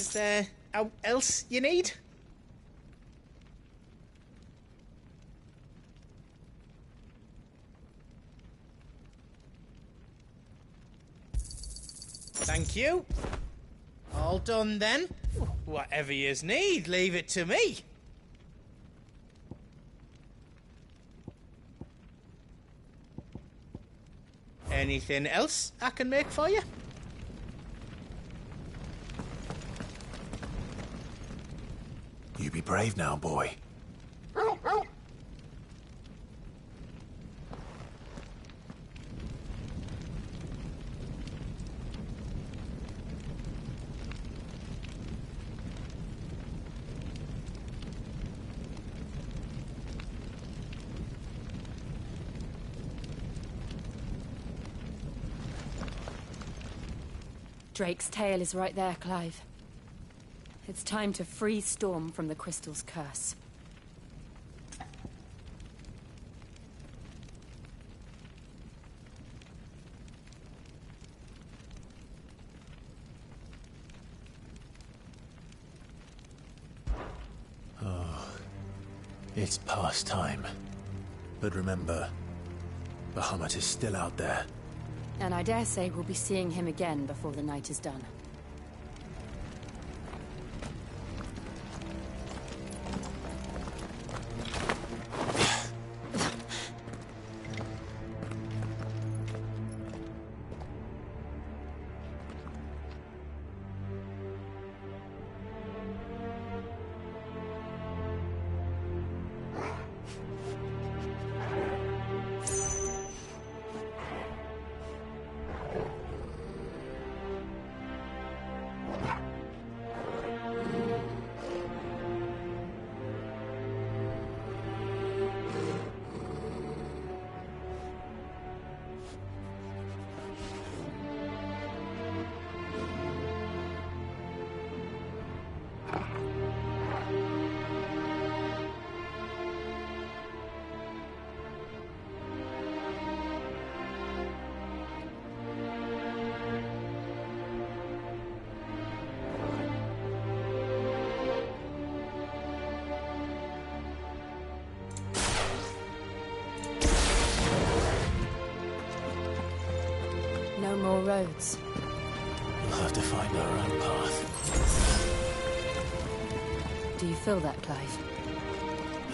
Is there else you need? Thank you. All done then. Whatever yous need, leave it to me. Anything else I can make for you? You be brave now, boy. Drake's tail is right there, Clive. It's time to free Storm from the Crystal's curse. Oh, it's past time. But remember, Bahamut is still out there. And I dare say we'll be seeing him again before the night is done. No more roads. We'll have to find our own path. Do you feel that, Clive?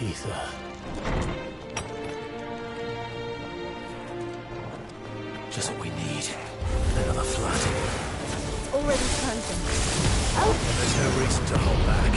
Ether. Just what we need. Another flood. It's already turned them. There's no reason to hold back.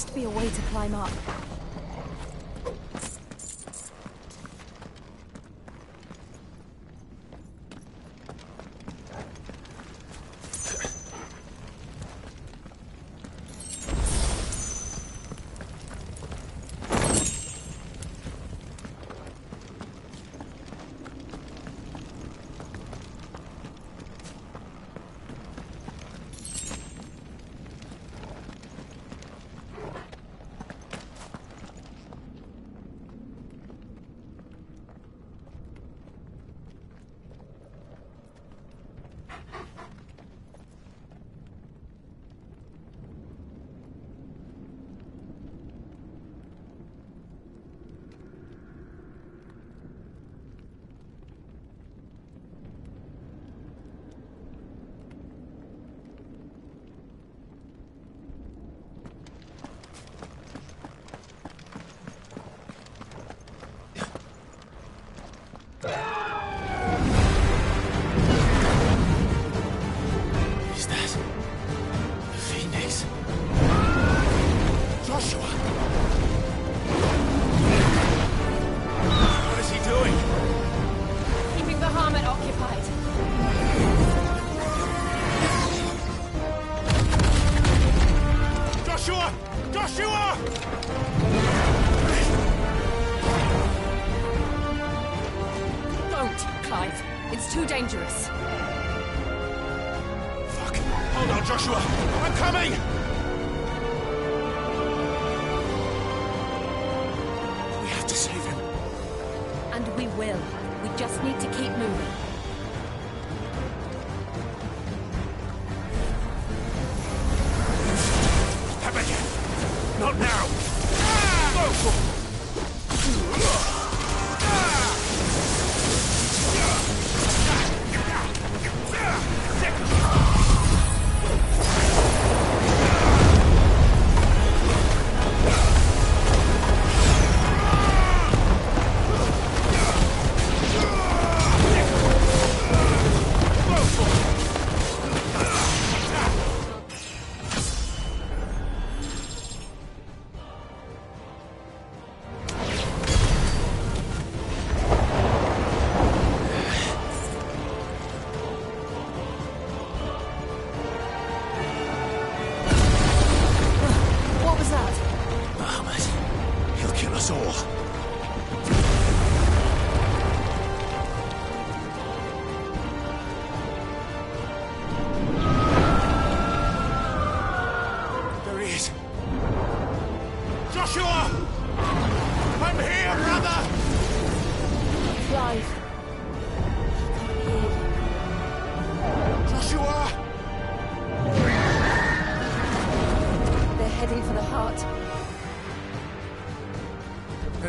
must be a way to climb up. Dangerous. Fuck. Hold on, Joshua. I'm coming! We have to save him. And we will. We just need to keep moving. Step again. Not now. Go!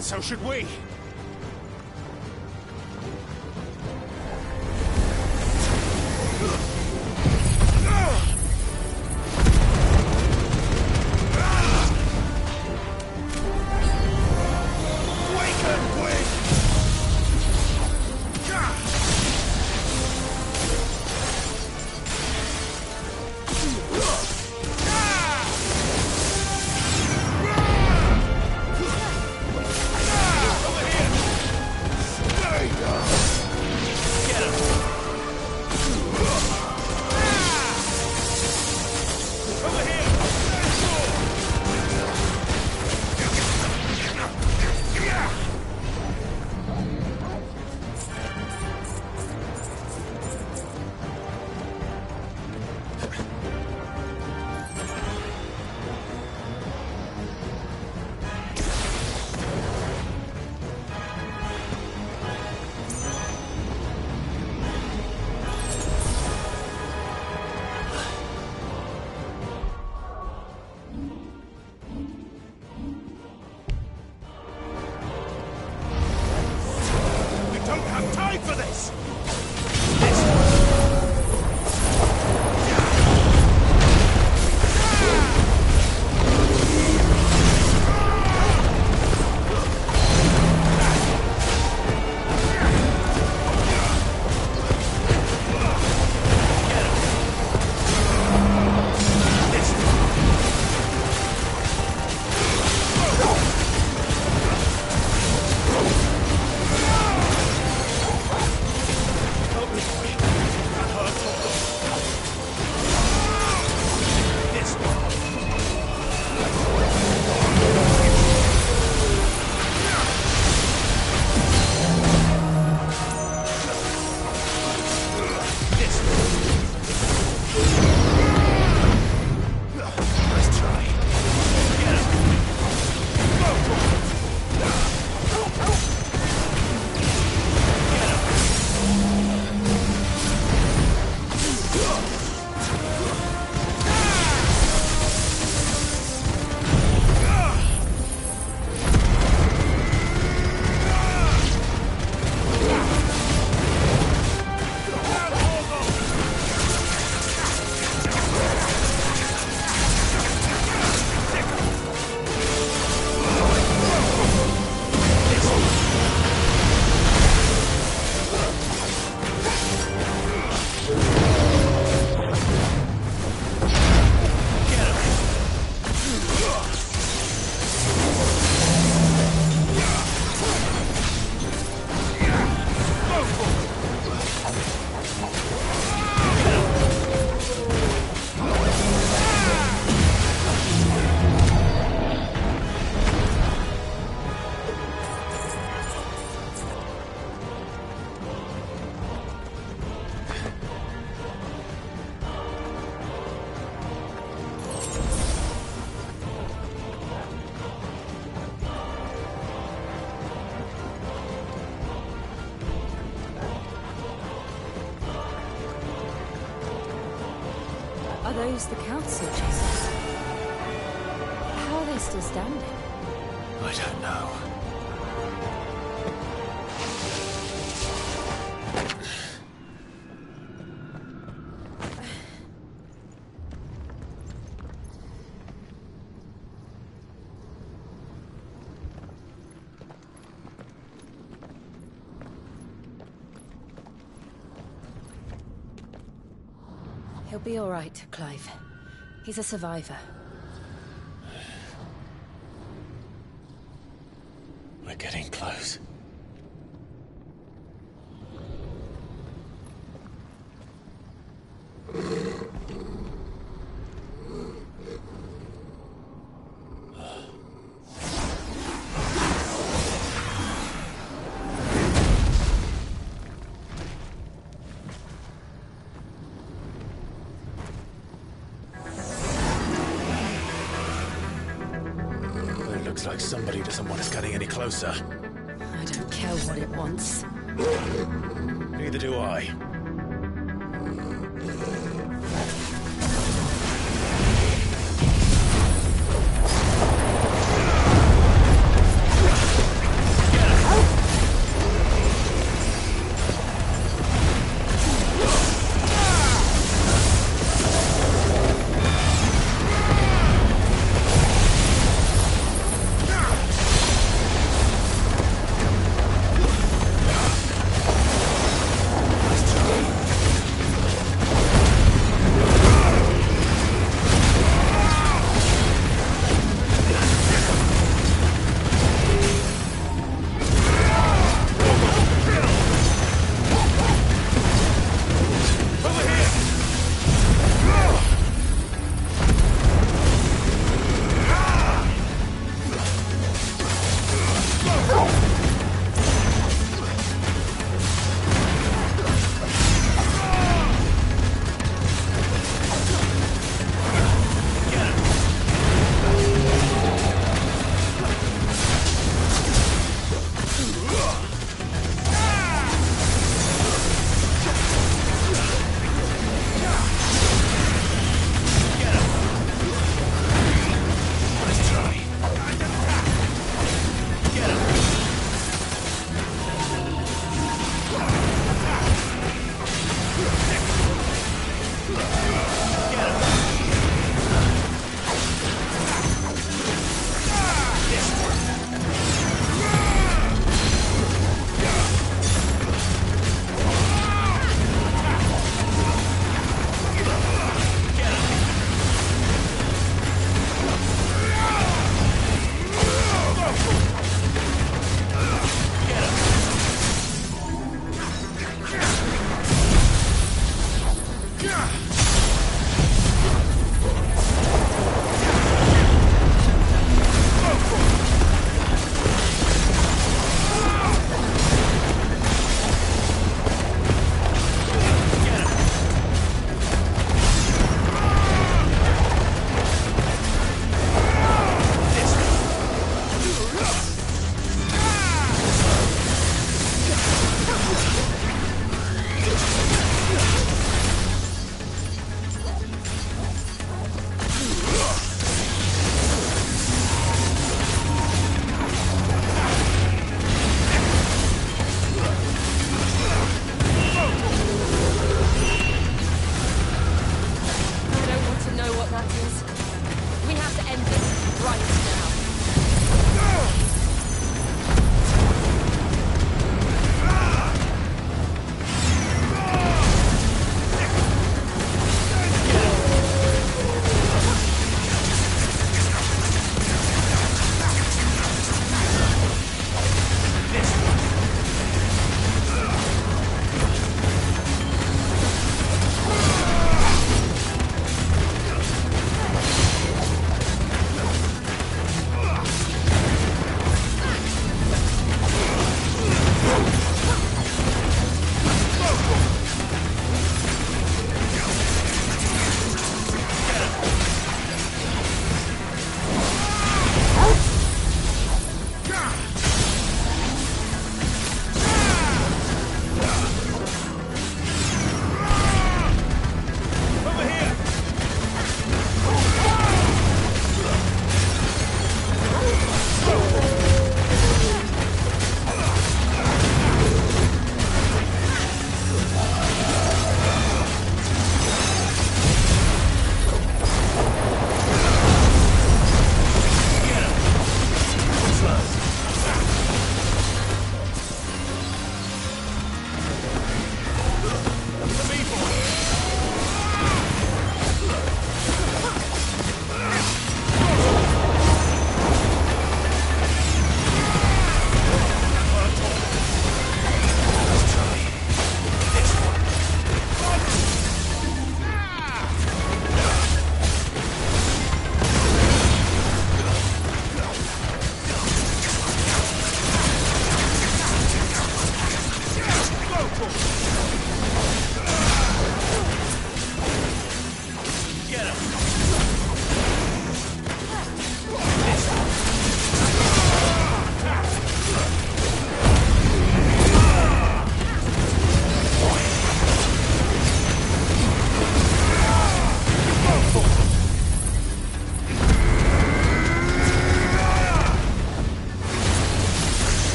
So should we. Over here! closed the council, Jason. How are they still standing? I don't know. He'll be all right, Clive. He's a survivor. We're getting close. It looks like somebody doesn't want us getting any closer. I don't care what it wants. Neither do I. Let's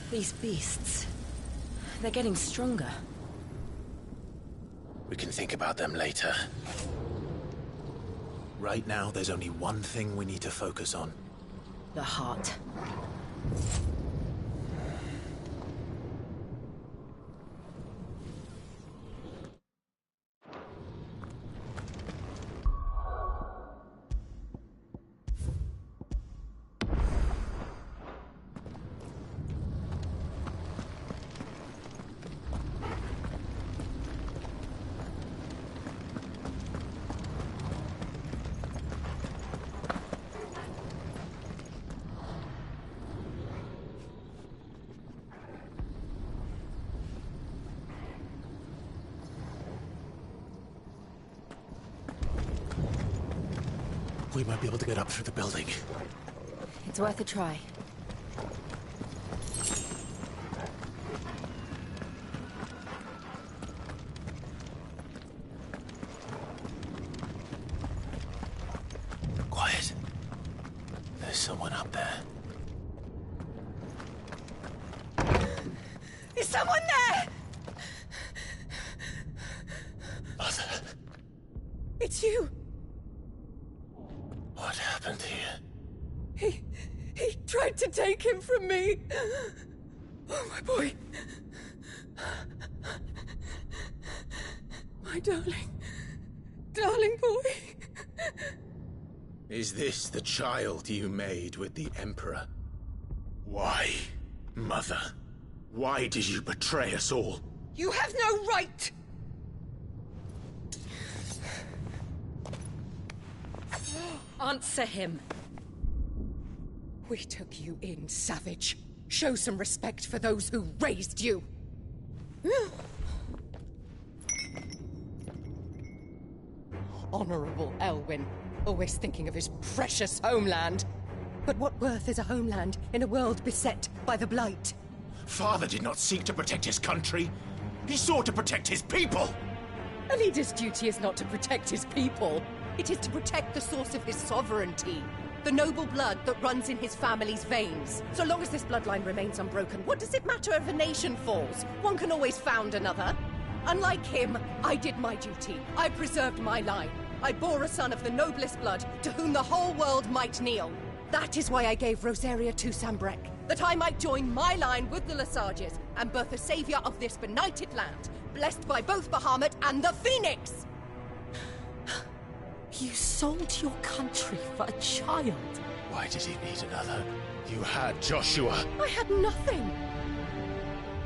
These beasts... they're getting stronger. We can think about them later. Right now, there's only one thing we need to focus on. The heart. We might be able to get up through the building. It's worth a try. Quiet. There's someone up there. Is someone there? Mother. It's you. What happened here? He tried to take him from me. Oh, my boy. My darling boy. Is this the child you made with the Emperor? Why, Mother? Why did you betray us all? You have no right! Answer him. We took you in, savage. Show some respect for those who raised you. Honorable Elwyn, always thinking of his precious homeland. But what worth is a homeland in a world beset by the Blight? Father did not seek to protect his country. He sought to protect his people. A leader's duty is not to protect his people. It is to protect the source of his sovereignty. The noble blood that runs in his family's veins. So long as this bloodline remains unbroken, what does it matter if a nation falls? One can always found another. Unlike him, I did my duty. I preserved my line. I bore a son of the noblest blood, to whom the whole world might kneel. That is why I gave Rosaria to Sambrek, that I might join my line with the Lesages and birth a savior of this benighted land, blessed by both Bahamut and the Phoenix! You sold your country for a child. Why did he need another? You had Joshua. I had nothing.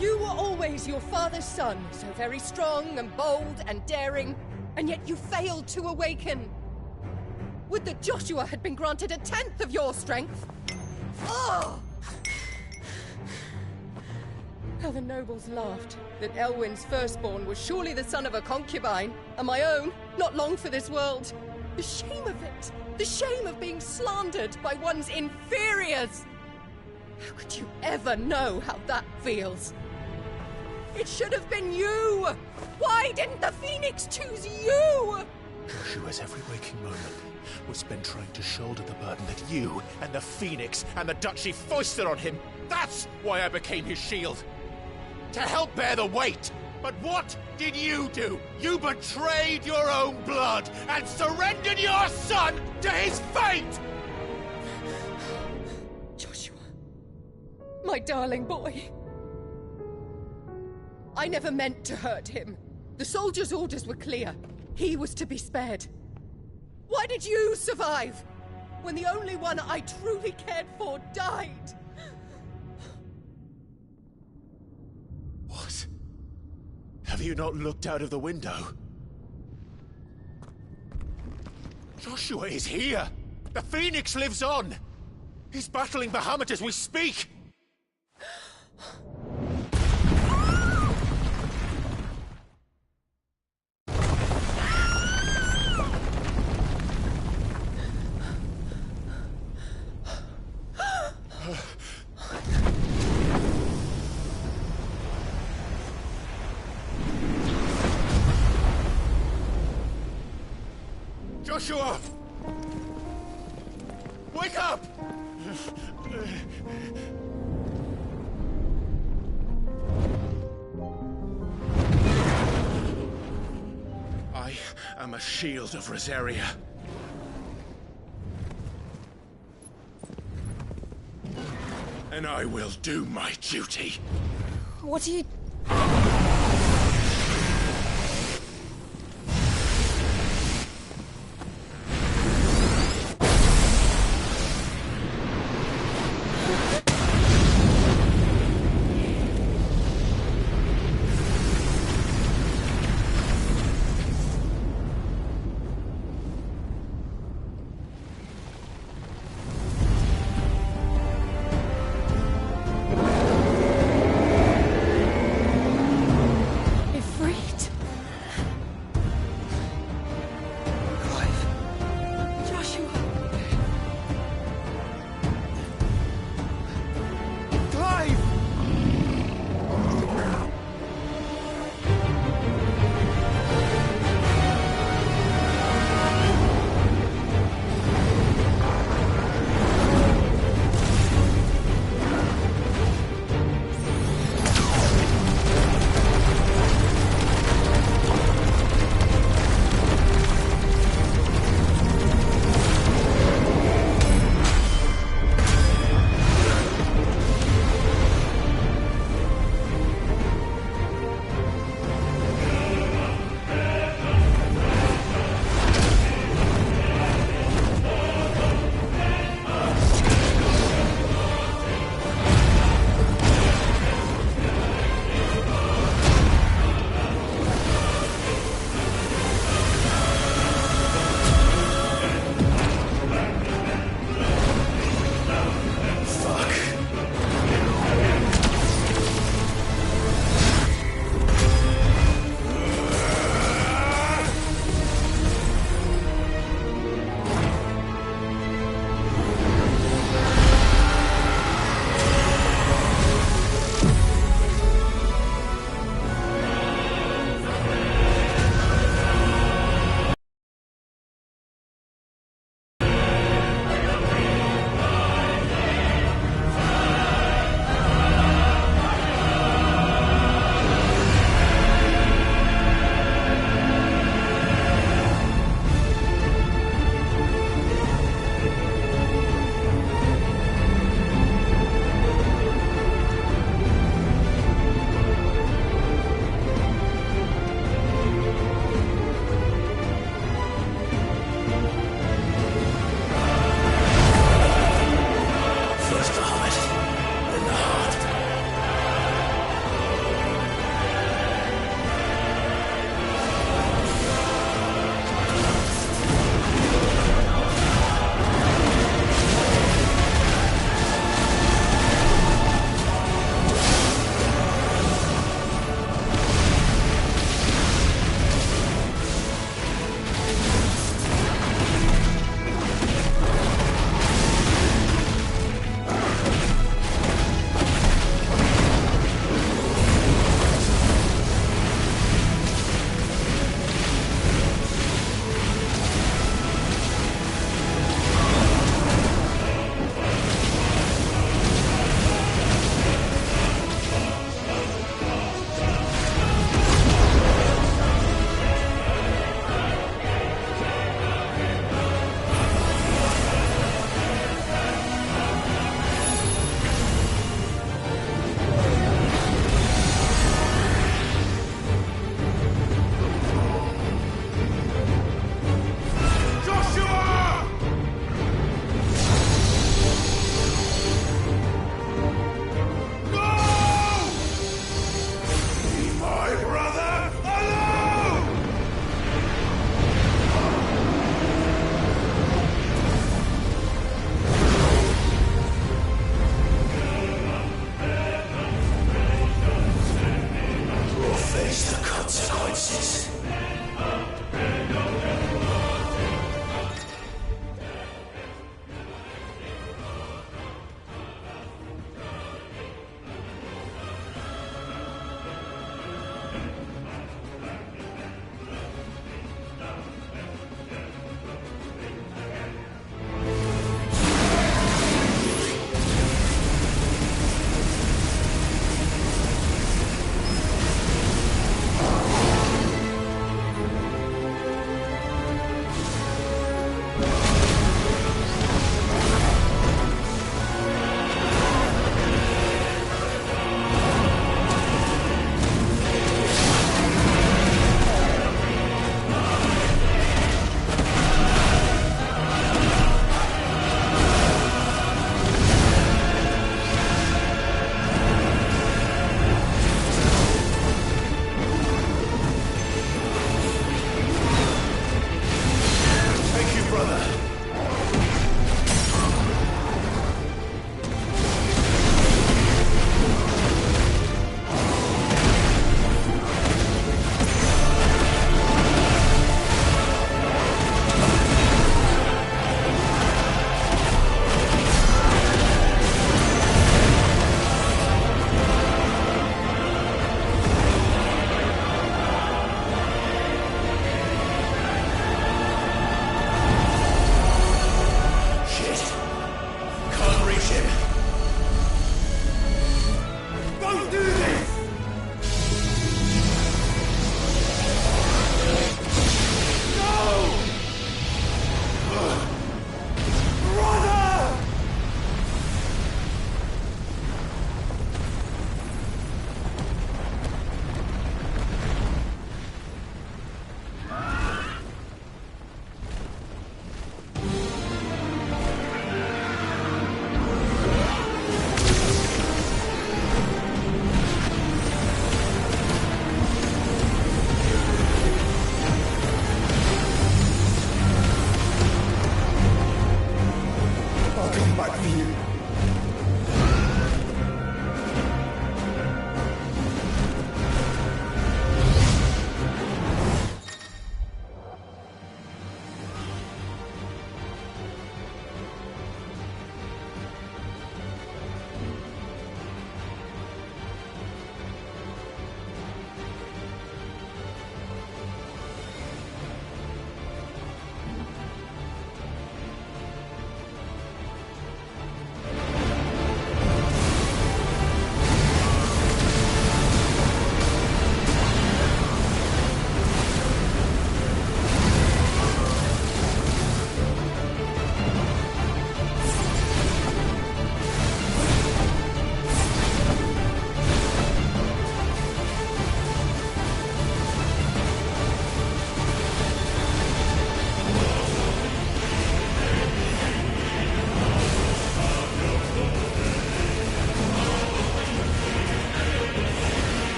You were always your father's son, so very strong and bold and daring, and yet you failed to awaken. Would that Joshua had been granted 1/10 of your strength? Oh! How the nobles laughed that Elwyn's firstborn was surely the son of a concubine, and my own, not long for this world. The shame of it! The shame of being slandered by one's inferiors! How could you ever know how that feels? It should have been you! Why didn't the Phoenix choose you? Joshua's every waking moment was spent trying to shoulder the burden that you and the Phoenix and the Duchy foisted on him. That's why I became his shield. To help bear the weight. But what did you do? You betrayed your own blood and surrendered your son to his fate! Joshua. My darling boy. I never meant to hurt him. The soldiers' orders were clear. He was to be spared. Why did you survive? When the only one I truly cared for died? What? Have you not looked out of the window? Joshua is here! The Phoenix lives on! He's battling Bahamut as we speak! Joshua! Wake up! am a shield of Rosaria. And I will do my duty. What are you...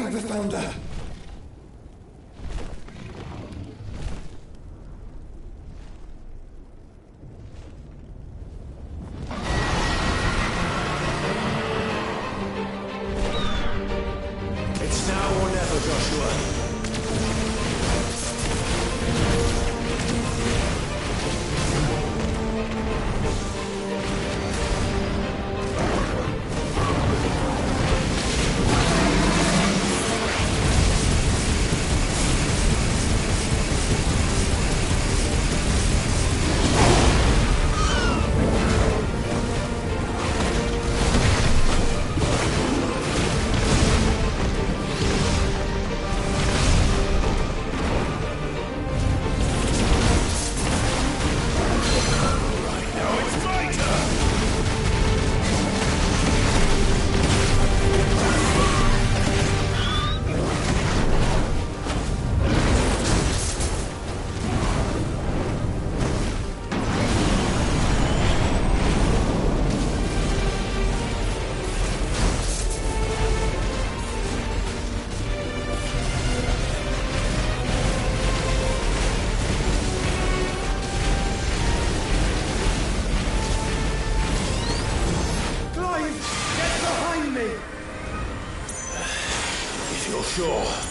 Find the Founder! It's now or never, Joshua. Sure.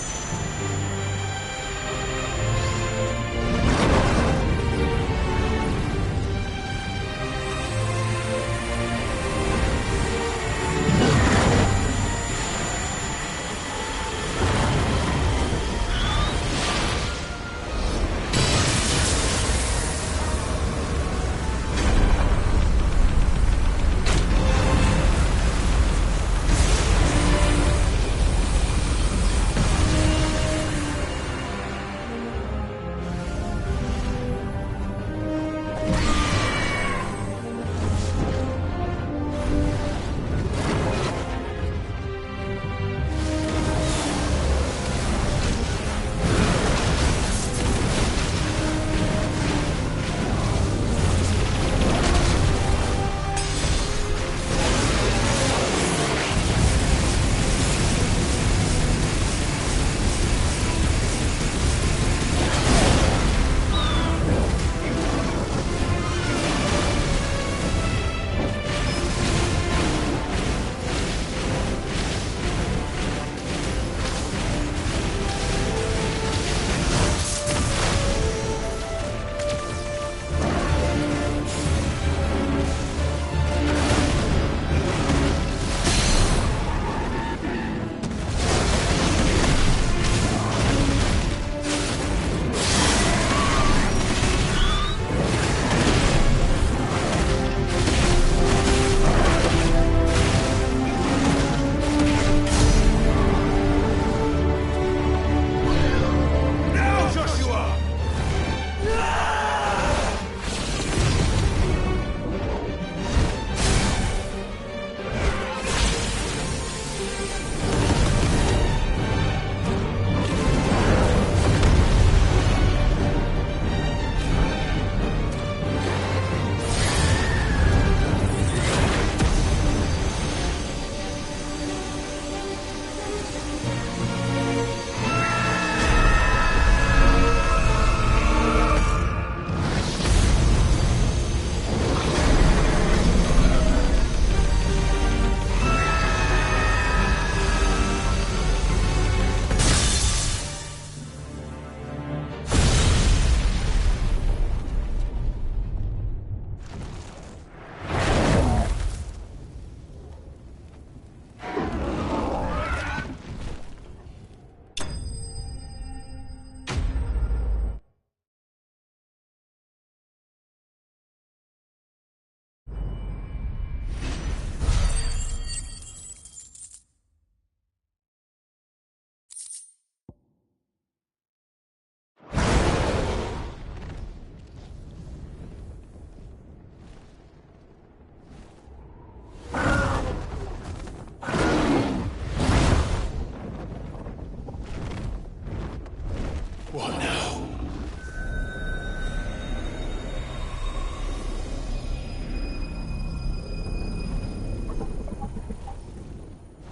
What now?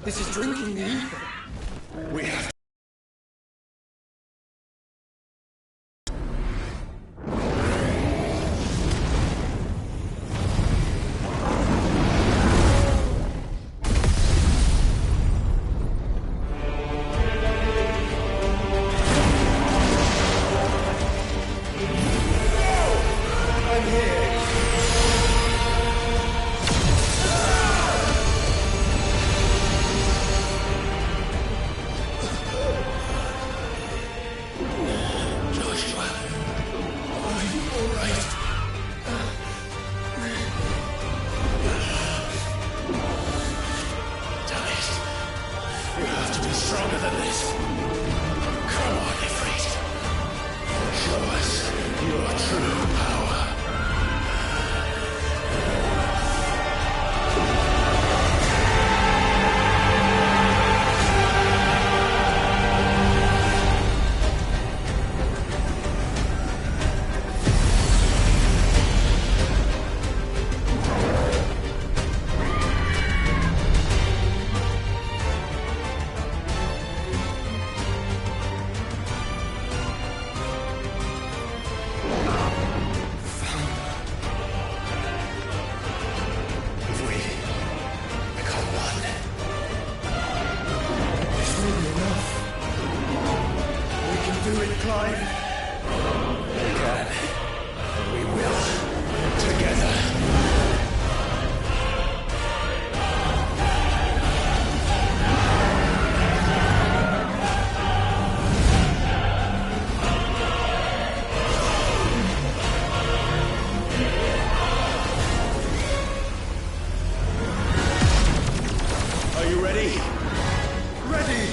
This is drinking the ether. We have to... Stronger than this. Come on, Ifrit. Show us your true power. Are you ready? Ready!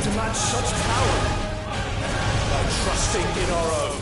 To match such power by trusting in our own.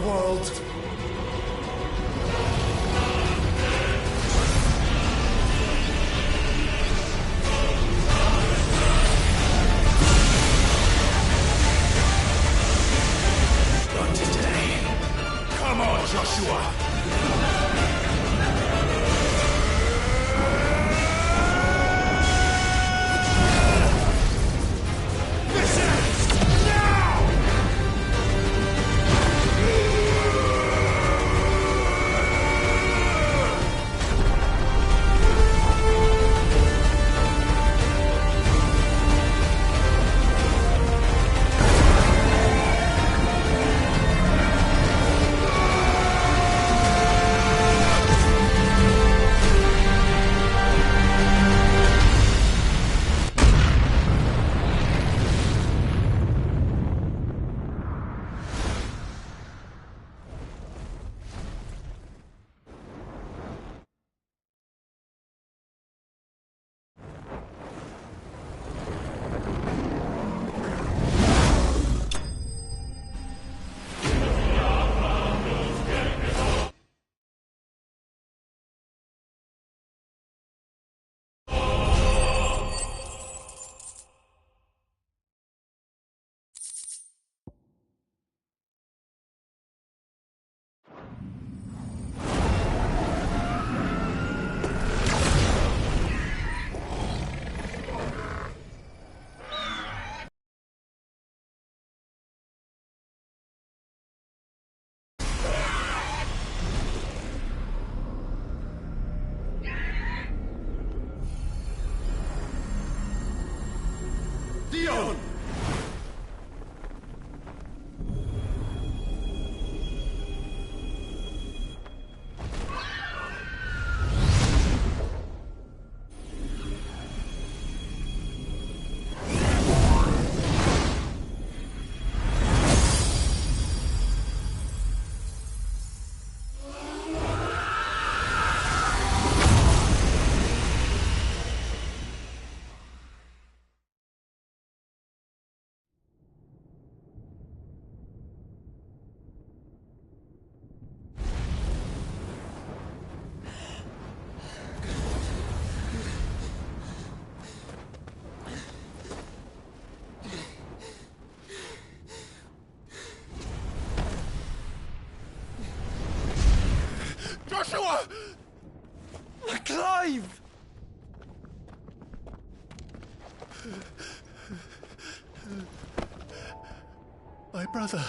world. Not today. Come on, Joshua! Dion! Joshua! Clive! My brother.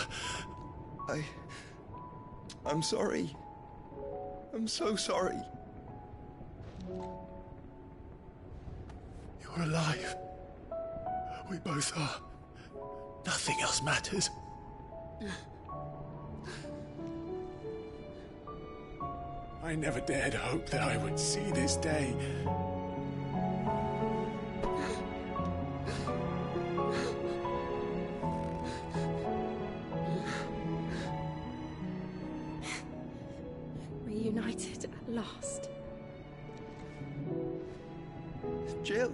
I'm sorry. I'm so sorry. You're alive. We both are. Nothing else matters. I never dared hope that I would see this day. Reunited at last. Jill.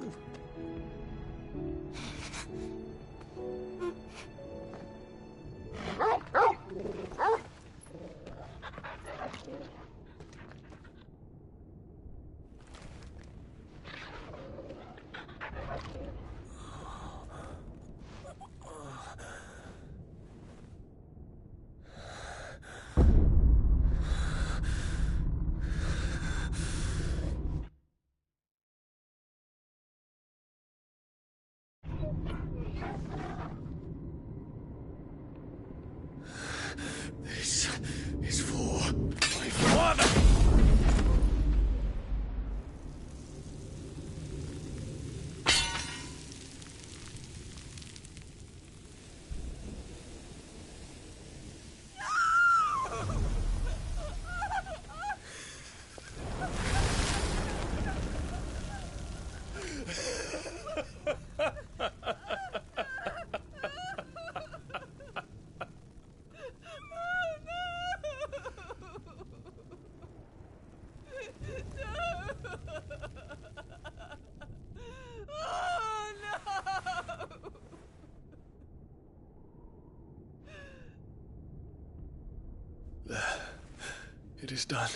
This is for my father! It is done.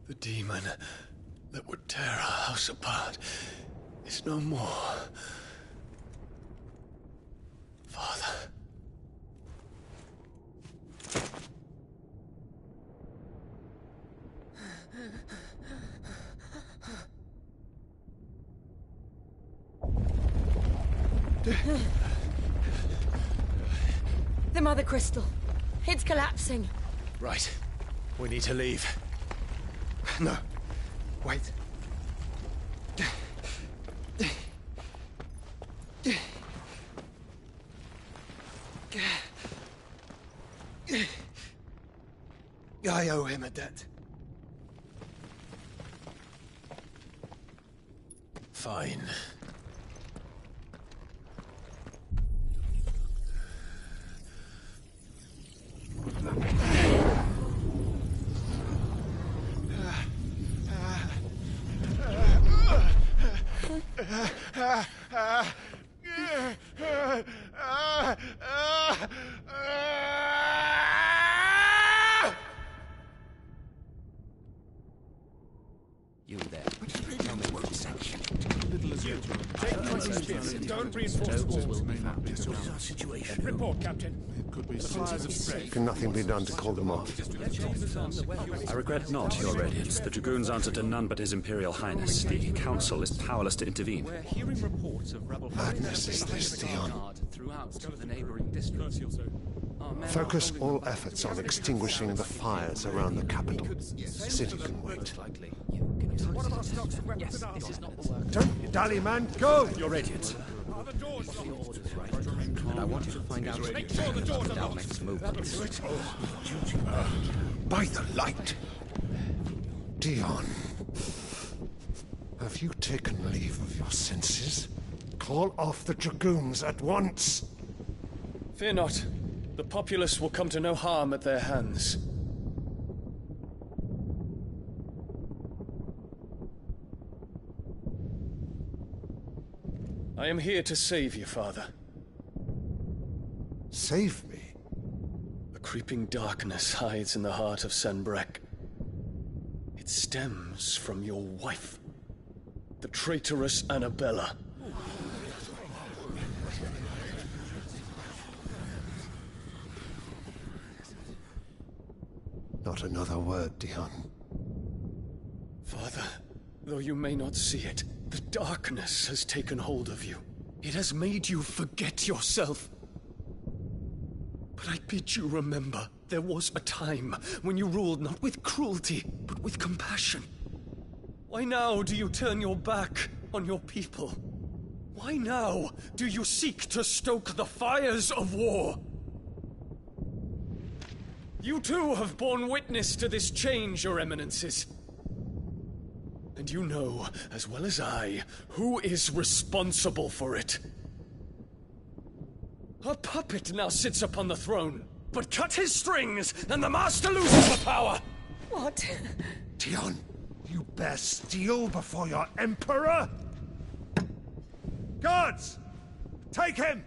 The demon that would tear our house apart is no more. Father. The Mother Crystal. It's collapsing. Right. We need to leave. No. Wait. I owe him a debt. Fine. You there. Tell me what you say. Don't reinforce the situation. Report, Captain. Can nothing be done to call them off? I regret not, Your Radiance. The Dragoons answer to none but His Imperial Highness. The Council is powerless to intervene. We're hearing reports of rebel Madness is this, Dion. throughout the neighboring districts. Focus all efforts on extinguishing the fires around the capital. The city can wait. Don't you dally, man. Go! Your Radiance. And I want you to find out our next move. By the light. Dion. Have you taken leave of your senses? Call off the Dragoons at once! Fear not. The populace will come to no harm at their hands. I am here to save you, Father. Save me? A creeping darkness hides in the heart of Sanbreque. It stems from your wife, the traitorous Annabella. Not another word, Dion. Father, though you may not see it, the darkness has taken hold of you. It has made you forget yourself. But I bid you remember, there was a time when you ruled not with cruelty, but with compassion. Why now do you turn your back on your people? Why now do you seek to stoke the fires of war? You too have borne witness to this change, Your Eminences. And you know, as well as I, who is responsible for it. A puppet now sits upon the throne, but cut his strings, and the master loses the power! What? Dion, you bear steel before your Emperor? Guards! Take him!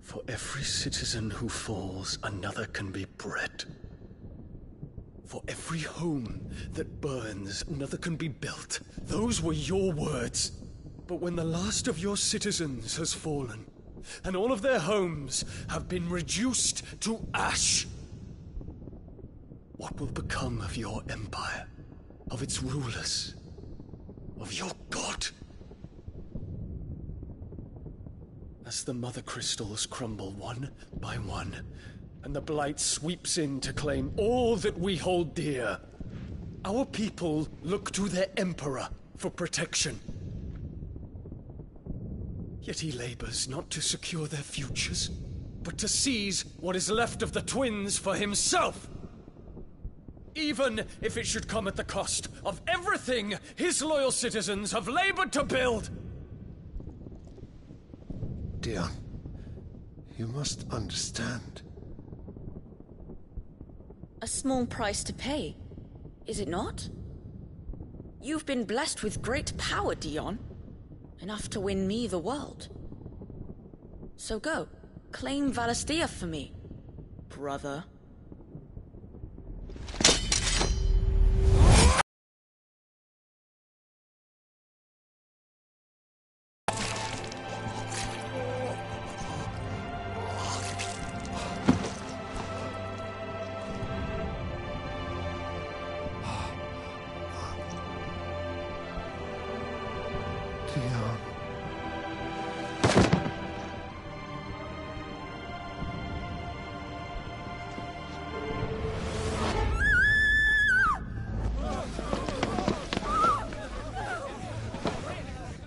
For every citizen who falls, another can be bred. For every home that burns, another can be built. Those were your words. But when the last of your citizens has fallen, and all of their homes have been reduced to ash, what will become of your empire, of its rulers, of your god? As the Mother Crystals crumble one by one, and the Blight sweeps in to claim all that we hold dear, our people look to their Emperor for protection. Yet he labors not to secure their futures, but to seize what is left of the twins for himself! Even if it should come at the cost of everything his loyal citizens have labored to build! Dion, you must understand. A small price to pay, is it not? You've been blessed with great power, Dion. Enough to win me the world. So go. Claim Valisthea for me, brother. Dion.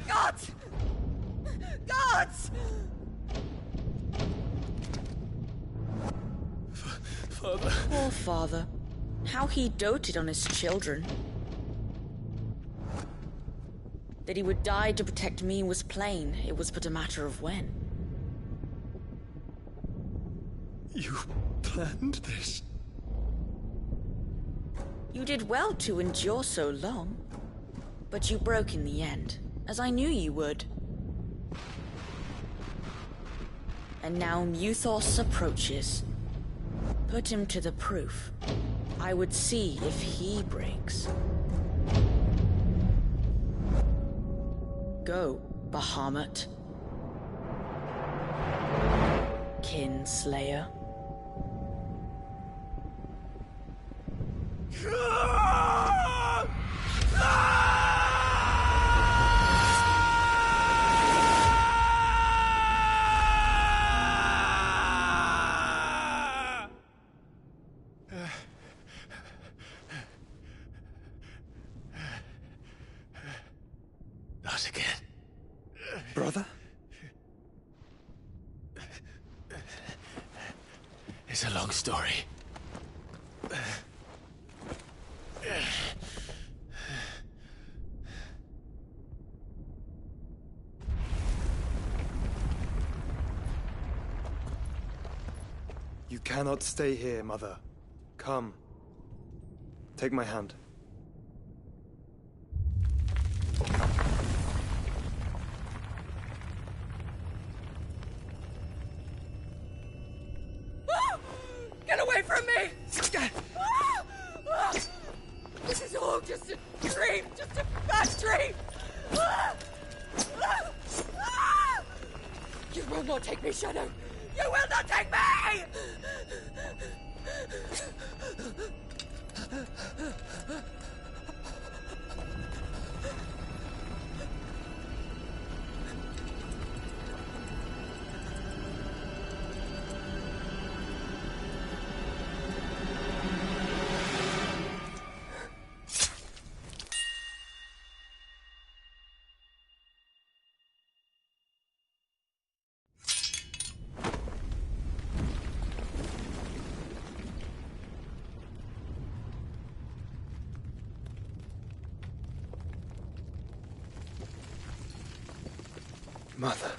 Gods! Gods! Father. Poor father. How he doted on his children. That he would die to protect me was plain. It was but a matter of when. You planned this? You did well to endure so long. But you broke in the end, as I knew you would. And now Muthos approaches. Put him to the proof. I would see if he breaks. Go, Bahamut. Kinslayer. Not again. Brother? It's a long story. You cannot stay here, Mother. Come. Take my hand. Get away from me! This is all just a dream, just a bad dream! You will not take me, Shadow! You will not take me! Mother.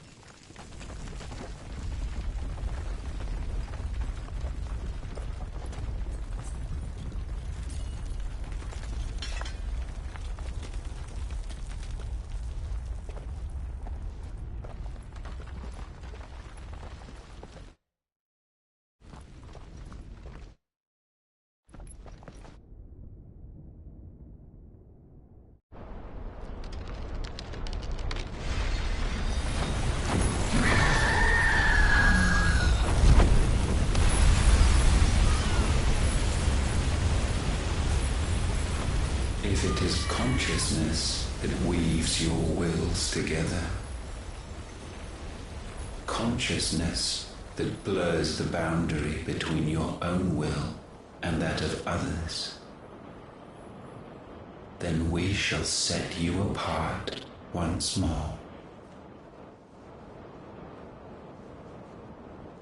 If it is consciousness that weaves your wills together, consciousness that blurs the boundary between your own will and that of others, then we shall set you apart once more.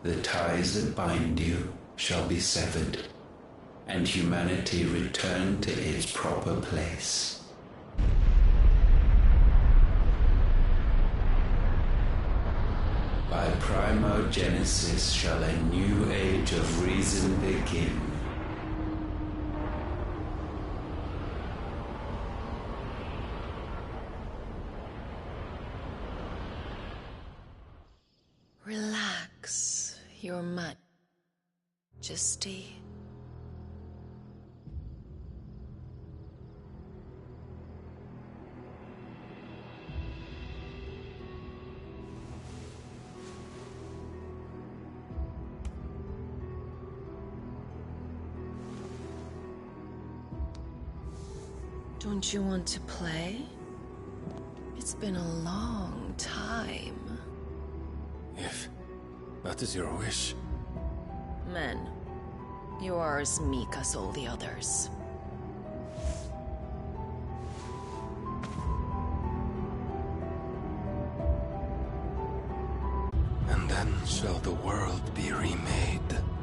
The ties that bind you shall be severed, and humanity return to its proper place. By primogenesis shall a new age of reason begin. Relax. Your Majesty. Don't you want to play? It's been a long time. If that is your wish. Men, you are as meek as all the others. And then shall the world be remade.